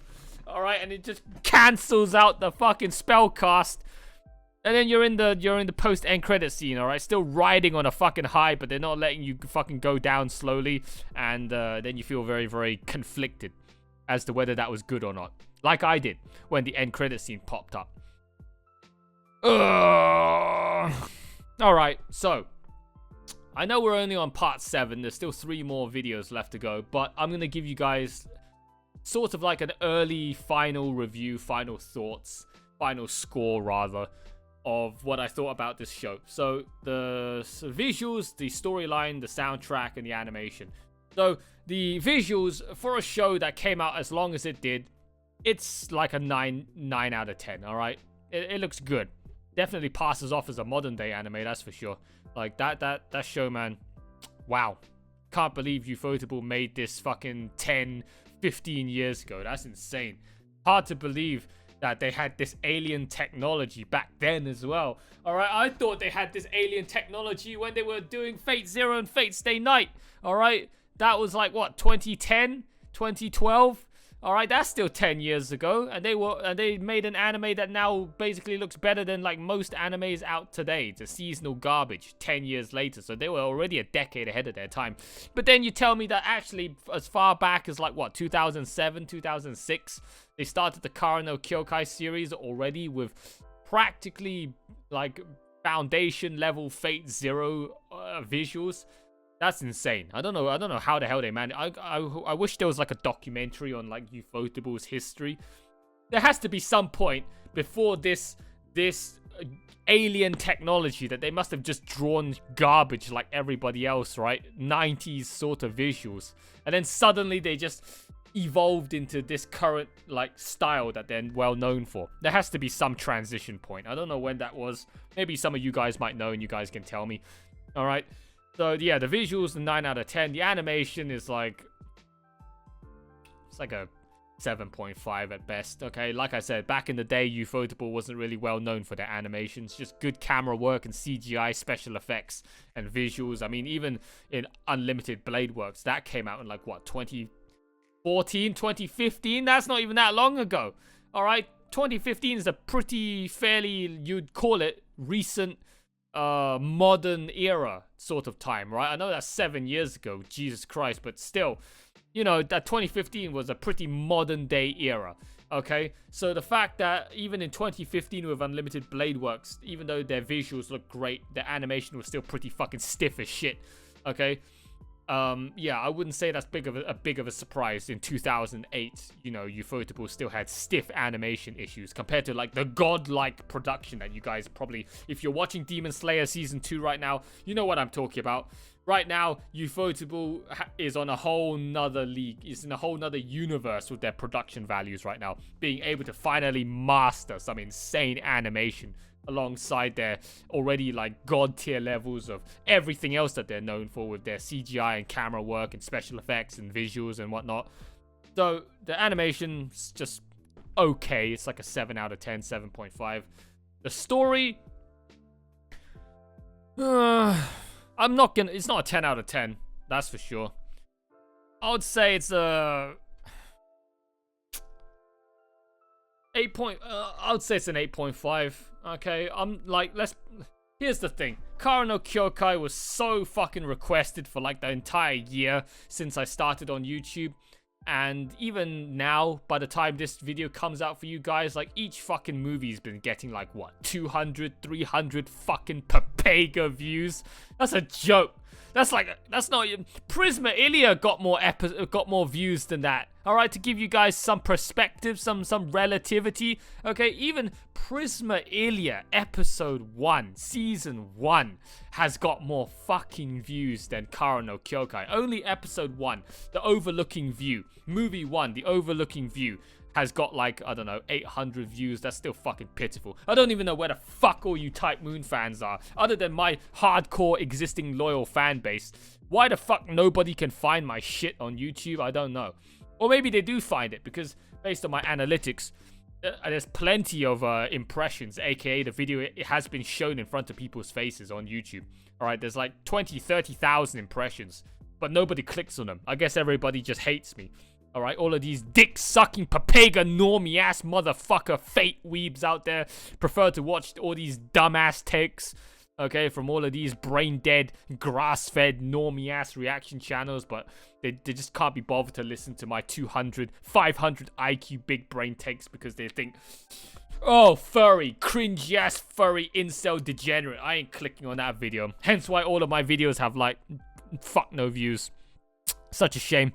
Alright, and it just cancels out the fucking spell cast. And then you're in the post-end credit scene, alright? Still riding on a fucking high, but they're not letting you fucking go down slowly. And then you feel very, very conflicted as to whether that was good or not. Like I did when the end credit scene popped up. Alright, so I know we're only on part 7. There's still 3 more videos left to go. But I'm going to give you guys sort of like an early final review, final thoughts, final score rather, of what I thought about this show. So the visuals, the storyline, the soundtrack, and the animation. So the visuals for a show that came out as long as it did, it's like a 9 out of 10. All right, it looks good. Definitely passes off as a modern day anime, that's for sure. Like that show, man. Wow, can't believe Ufotable made this fucking 15 years ago. That's insane. Hard to believe that they had this alien technology back then as well. Alright, I thought they had this alien technology when they were doing Fate Zero and Fate Stay Night. Alright, that was like what, 2010, 2012? Alright, that's still 10 years ago, and they made an anime that now basically looks better than like most animes out today. It's a seasonal garbage 10 years later, so they were already a decade ahead of their time. But then you tell me that actually as far back as like what, 2007, 2006, they started the Karano Kyoukai series already with practically like foundation level Fate Zero visuals. That's insane. I don't know how the hell they managed. I wish there was like a documentary on like Ufotable's history. There has to be some point before this alien technology that they must have just drawn garbage like everybody else, right? 90s sort of visuals. And then suddenly they just evolved into this current like style that they're well known for. There has to be some transition point. I don't know when that was. Maybe some of you guys might know and you guys can tell me. All right. So yeah, the visuals, the 9 out of 10. The animation is like, it's like a 7.5 at best. Okay, like I said, back in the day, Ufotable wasn't really well known for their animations. Just good camera work and CGI, special effects and visuals. I mean, even in Unlimited Blade Works, that came out in like what, 2014, 2015? That's not even that long ago. All right, 2015 is a pretty fairly, you'd call it, recent modern era sort of time, right? I know that's 7 years ago, Jesus Christ, but still, you know, that 2015 was a pretty modern day era. Okay, so the fact that even in 2015 with Unlimited Blade Works, even though their visuals look great, their animation was still pretty fucking stiff as shit. Okay, yeah, I wouldn't say that's big of a surprise. In 2008, you know, Ufotable still had stiff animation issues compared to like the godlike production that you guys probably, if you're watching Demon Slayer season 2 right now, you know what I'm talking about. Right now, Ufotable is on a whole nother league. It's in a whole nother universe with their production values right now, being able to finally master some insane animation alongside their already like god tier levels of everything else that they're known for with their CGI and camera work and special effects and visuals and whatnot. So the animation's just okay. It's like a 7 out of 10, 7.5. The story, it's not a 10 out of 10, that's for sure. I would say it's a 8 point, I would say it's an 8.5. Okay, here's the thing. Kara no Kyoukai was so fucking requested for like the entire year since I started on YouTube. And even now, by the time this video comes out for you guys, like each fucking movie's been getting like what, 200, 300 fucking Papega views. That's a joke. That's not even, Prisma Ilia got more views than that. All right, to give you guys some perspective, some relativity. Okay, even Prisma Ilia episode 1, season 1 has got more fucking views than Kara no Kyoukai. Only episode 1, the overlooking view, movie 1, the overlooking view, has got like, I don't know, 800 views. That's still fucking pitiful. I don't even know where the fuck all you Type Moon fans are, other than my hardcore existing loyal fan base. Why the fuck nobody can find my shit on YouTube? I don't know. Or maybe they do find it, because based on my analytics, there's plenty of impressions, aka the video, it has been shown in front of people's faces on YouTube. Alright, there's like 20, 30,000 impressions, but nobody clicks on them. I guess everybody just hates me. Alright, all of these dick-sucking, Papega normie-ass motherfucker fate weebs out there prefer to watch all these dumbass takes, okay, from all of these brain-dead, grass-fed, normie-ass reaction channels, but they just can't be bothered to listen to my 200, 500 IQ big brain takes because they think, oh, furry, cringy-ass furry incel degenerate. I ain't clicking on that video. Hence why all of my videos have, like, fuck no views. Such a shame.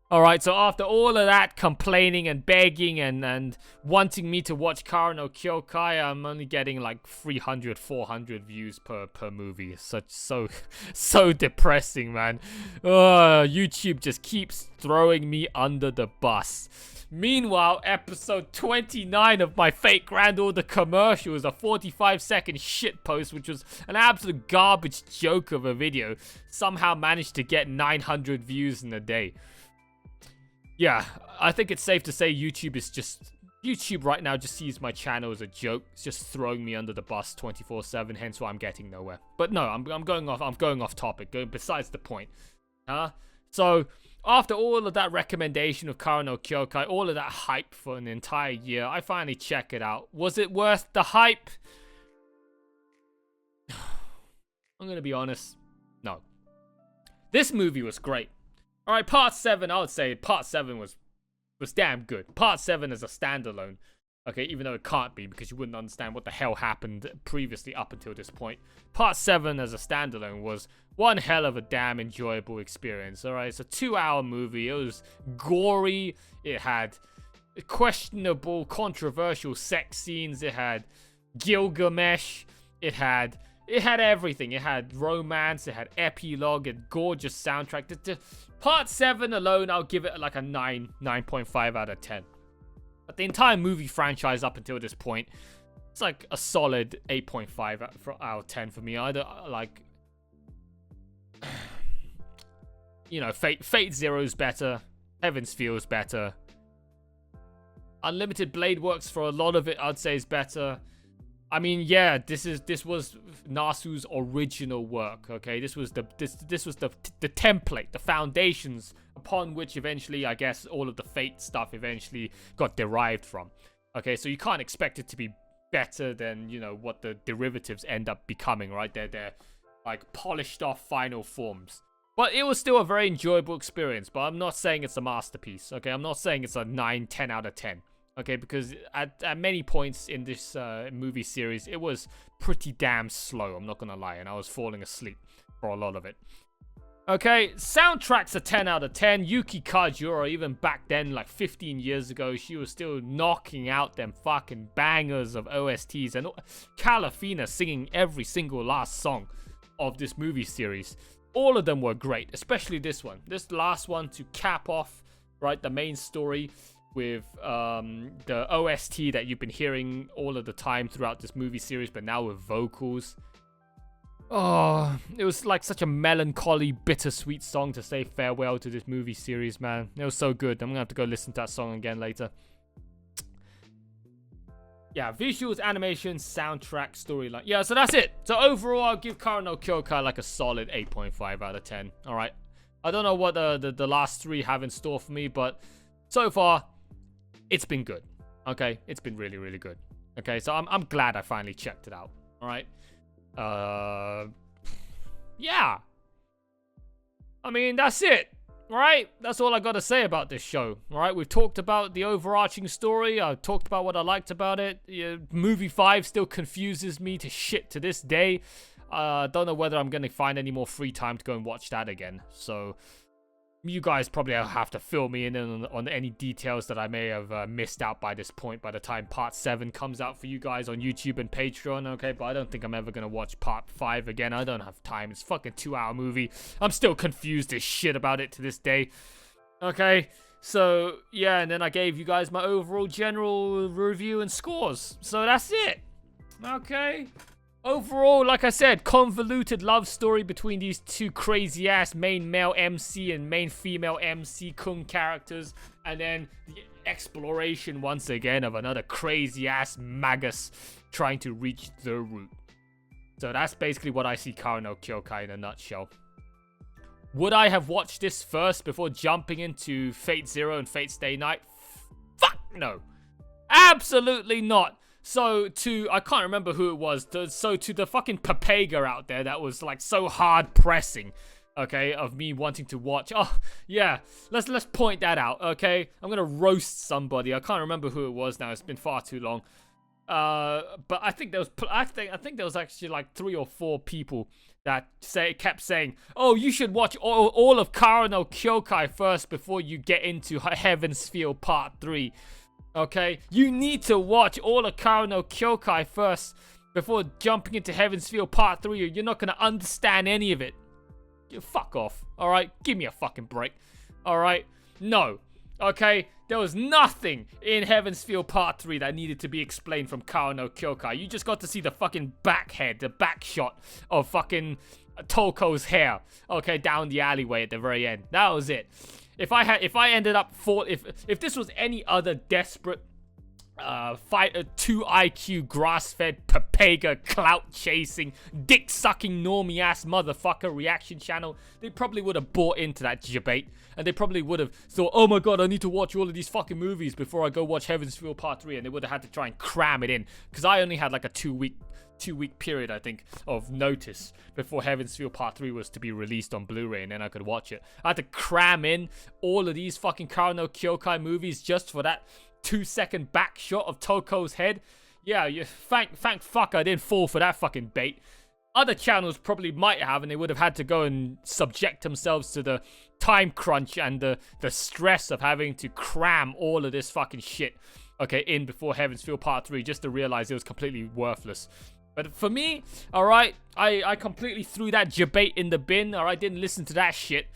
Alright, so after all of that complaining and begging and wanting me to watch Kara no Kyoukai, I'm only getting like 300, 400 views per movie. So depressing, man. YouTube just keeps throwing me under the bus. Meanwhile, episode 29 of my Fake Grand Order commercial is a 45-second shitpost, which was an absolute garbage joke of a video, somehow managed to get 900 views in a day. Yeah, I think it's safe to say YouTube right now just sees my channel as a joke. It's just throwing me under the bus 24/7, hence why I'm getting nowhere. But no, I'm going off topic, besides the point. So after all of that recommendation of Kara no Kyoukai, all of that hype for an entire year, I finally check it out. Was it worth the hype? I'm gonna be honest, no. This movie was great. Alright, part 7, I would say part 7 was damn good. Part 7 is a standalone. Okay, even though it can't be, because you wouldn't understand what the hell happened previously up until this point. Part 7 as a standalone was one hell of a damn enjoyable experience. Alright, it's a 2-hour movie. It was gory. It had questionable, controversial sex scenes. It had Gilgamesh. It had everything. It had romance. It had epilogue. And gorgeous soundtrack. Part 7 alone, I'll give it like a 9.5 out of 10. But the entire movie franchise up until this point, it's like a solid 8.5 out of 10 for me. Either like, you know, Fate Zero's better. Heaven's Feel's better. Unlimited Blade Works for a lot of it, I'd say, is better. I mean, yeah, this was Nasu's original work. Okay, this was the template, the foundations upon which eventually, I guess, all of the Fate stuff eventually got derived from. Okay, so you can't expect it to be better than, you know, what the derivatives end up becoming, right? They're like polished off final forms. But it was still a very enjoyable experience. But I'm not saying it's a masterpiece. Okay, I'm not saying it's a 9, 10 out of 10. Okay, because at many points in this movie series, it was pretty damn slow, I'm not gonna lie, and I was falling asleep for a lot of it. Okay, soundtrack's a 10 out of 10. Yuki Kajiura, even back then, like 15 years ago, she was still knocking out them fucking bangers of OSTs, and Calafina singing every single last song of this movie series. All of them were great, especially this one. This last one to cap off, right, the main story with the OST that you've been hearing all of the time throughout this movie series, but now with vocals. Oh, it was like such a melancholy, bittersweet song to say farewell to this movie series, man. It was so good. I'm gonna have to go listen to that song again later. Yeah, visuals, animation, soundtrack, storyline. Yeah, so that's it. So overall, I'll give Kara no Kyoukai like a solid 8.5 out of 10. All right. I don't know what the last 3 have in store for me, but so far, it's been good. Okay, it's been really, really good. Okay, so I'm glad I finally checked it out. All right. Yeah. I mean, that's it. All right, that's all I got to say about this show. All right, we've talked about the overarching story. I've talked about what I liked about it. Movie 5 still confuses me to shit to this day. Don't know whether I'm going to find any more free time to go and watch that again. So you guys probably have to fill me in on any details that I may have missed out by this point by the time part 7 comes out for you guys on YouTube and Patreon, okay? But I don't think I'm ever going to watch part 5 again. I don't have time. It's a fucking 2-hour movie. I'm still confused as shit about it to this day. Okay, so yeah, and then I gave you guys my overall general review and scores. So that's it. Okay. Overall, like I said, convoluted love story between these two crazy-ass main male MC and main female MC Kun characters. And then the exploration, once again, of another crazy-ass Magus trying to reach the root. So that's basically what I see Kara no Kyoukai in a nutshell. Would I have watched this first before jumping into Fate Zero and Fate Stay Night? Fuck no. Absolutely not. So I can't remember who it was, so to the fucking Papega out there that was like so hard pressing, okay, of me wanting to watch. Oh, yeah, let's point that out, okay? I'm gonna roast somebody. I can't remember who it was now. It's been far too long. But I think there was actually like 3 or 4 people that kept saying, "Oh, you should watch all of Kara no Kyoukai first before you get into Heaven's Feel Part 3." Okay, you need to watch all of Kara no Kyoukai first before jumping into Heaven's Feel Part 3, or you're not going to understand any of it. Fuck off, alright? Give me a fucking break, alright? No, okay? There was nothing in Heaven's Feel Part 3 that needed to be explained from Kara no Kyoukai. You just got to see the fucking the back shot of fucking Toko's hair, okay, down the alleyway at the very end. That was it. If this was any other desperate 2 IQ grass-fed Papega clout chasing dick sucking normie ass motherfucker reaction channel, they probably would have bought into that debate, and they probably would have thought, "Oh my god, I need to watch all of these fucking movies before I go watch Heaven's Feel Part 3," and they would have had to try and cram it in, because I only had like a 2-week period, I think, of notice before Heaven's Feel Part 3 was to be released on Blu-ray, and then I could watch it. I had to cram in all of these fucking Kara no Kyoukai movies just for that 2-second back shot of Toko's head. Yeah, thank fuck I didn't fall for that fucking bait. Other channels probably might have, and they would have had to go and subject themselves to the time crunch and the stress of having to cram all of this fucking shit okay, in before Heaven's Feel Part 3 just to realize it was completely worthless. But for me, alright, I completely threw that debate in the bin, alright, didn't listen to that shit.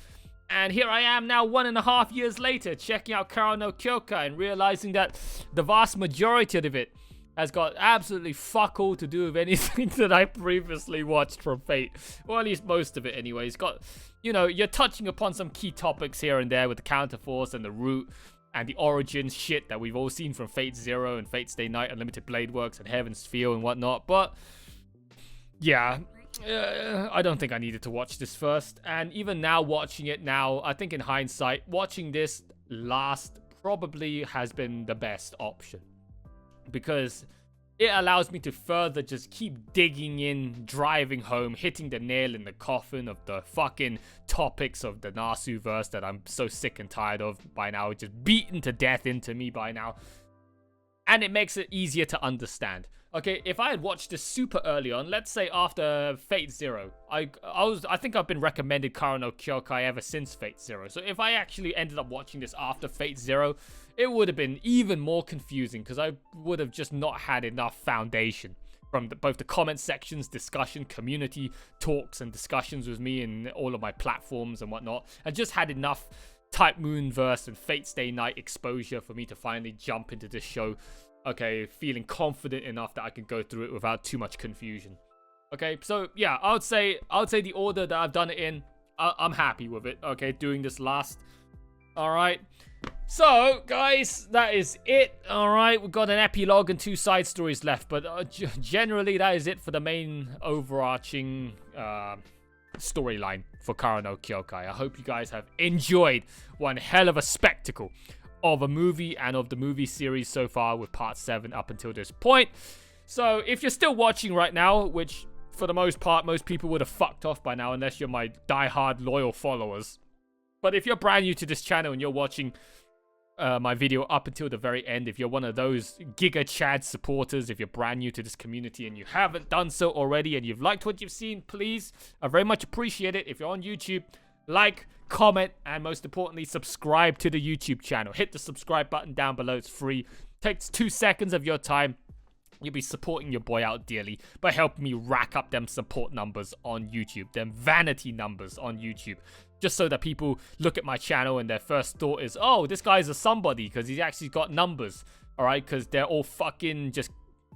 And here I am now 1.5 years later, checking out Kara no Kyoukai and realizing that the vast majority of it has got absolutely fuck all to do with anything that I previously watched from Fate. Or at least most of it anyway. It's got, you know, you're touching upon some key topics here and there with the Counterforce and the Root and the Origins shit that we've all seen from Fate Zero and Fate Stay Night, Unlimited Blade Works and Heaven's Feel and whatnot. But, yeah, I don't think I needed to watch this first. And even now, watching it now, I think in hindsight, watching this last probably has been the best option. Because it allows me to further just keep digging in, driving home, hitting the nail in the coffin of the fucking topics of the Nasu-verse that I'm so sick and tired of by now, just beaten to death into me by now. And it makes it easier to understand. Okay, if I had watched this super early on, let's say after Fate Zero, I think I've been recommended Kara no Kyoukai ever since Fate Zero. So if I actually ended up watching this after Fate Zero, it would have been even more confusing because I would have just not had enough foundation from both the comment sections, discussion, community talks and discussions with me in all of my platforms and whatnot. I just had enough Type Moon verse and Fate Stay Night exposure for me to finally jump into this show. Okay, feeling confident enough that I can go through it without too much confusion. Okay, so yeah, I would say the order that I've done it in, I'm happy with it. Okay, doing this last. All right. So, guys, that is it. All right, we've got an epilogue and 2 side stories left, but generally that is it for the main overarching storyline for Kara no Kyoukai. I hope you guys have enjoyed one hell of a spectacle of a movie and of the movie series so far with part 7 up until this point. So if you're still watching right now, which for the most part most people would have fucked off by now unless you're my die-hard loyal followers, but if you're brand new to this channel and you're watching my video up until the very end, if you're one of those Giga Chad supporters, if you're brand new to this community and you haven't done so already and you've liked what you've seen, please, I very much appreciate it. If you're on YouTube, like, comment, and most importantly, subscribe to the YouTube channel. Hit the subscribe button down below. It's free. Takes 2 seconds of your time. You'll be supporting your boy out dearly by helping me rack up them support numbers on YouTube, them vanity numbers on YouTube. Just so that people look at my channel and their first thought is, oh, this guy's a somebody because he's actually got numbers. All right, because they're all fucking just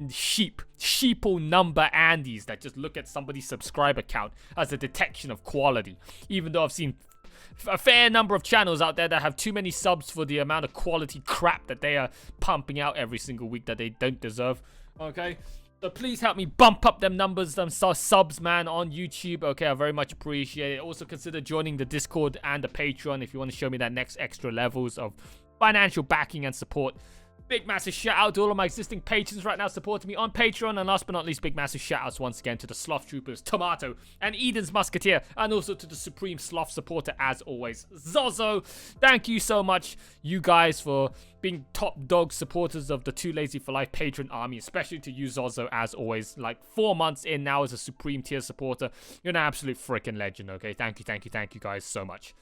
sheeple number Andes that just look at somebody's subscriber count as a detection of quality. Even though I've seen a fair number of channels out there that have too many subs for the amount of quality crap that they are pumping out every single week that they don't deserve. Okay, so please help me bump up them numbers, them subs, man, on YouTube. Okay, I very much appreciate it. Also consider joining the Discord and the Patreon if you want to show me that next extra levels of financial backing and support. Big massive shout out to all of my existing patrons right now supporting me on Patreon. And last but not least, big massive shout outs once again to the Sloth Troopers, Tomato, and Eden's Musketeer. And also to the Supreme Sloth supporter as always, Zozo. Thank you so much, you guys, for being top dog supporters of the Too Lazy for Life patron army. Especially to you, Zozo, as always. Like 4 months in now as a Supreme tier supporter. You're an absolute freaking legend, okay? Thank you guys so much.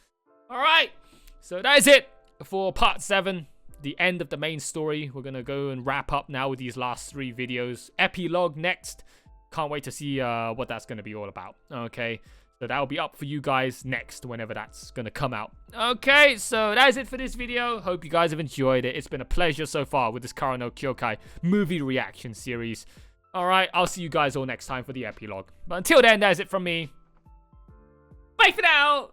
Alright, so that is it for part 7. The end of the main story. We're gonna go and wrap up now with these last 3 videos. Epilogue next. Can't wait to see what that's gonna be all about. Okay, so that'll be up for you guys next, whenever that's gonna come out. Okay, so that is it for this video. Hope you guys have enjoyed it. It's been a pleasure so far with this Kara no Kyoukai movie reaction series. Alright, I'll see you guys all next time for the epilogue. But until then, that is it from me. Bye for now!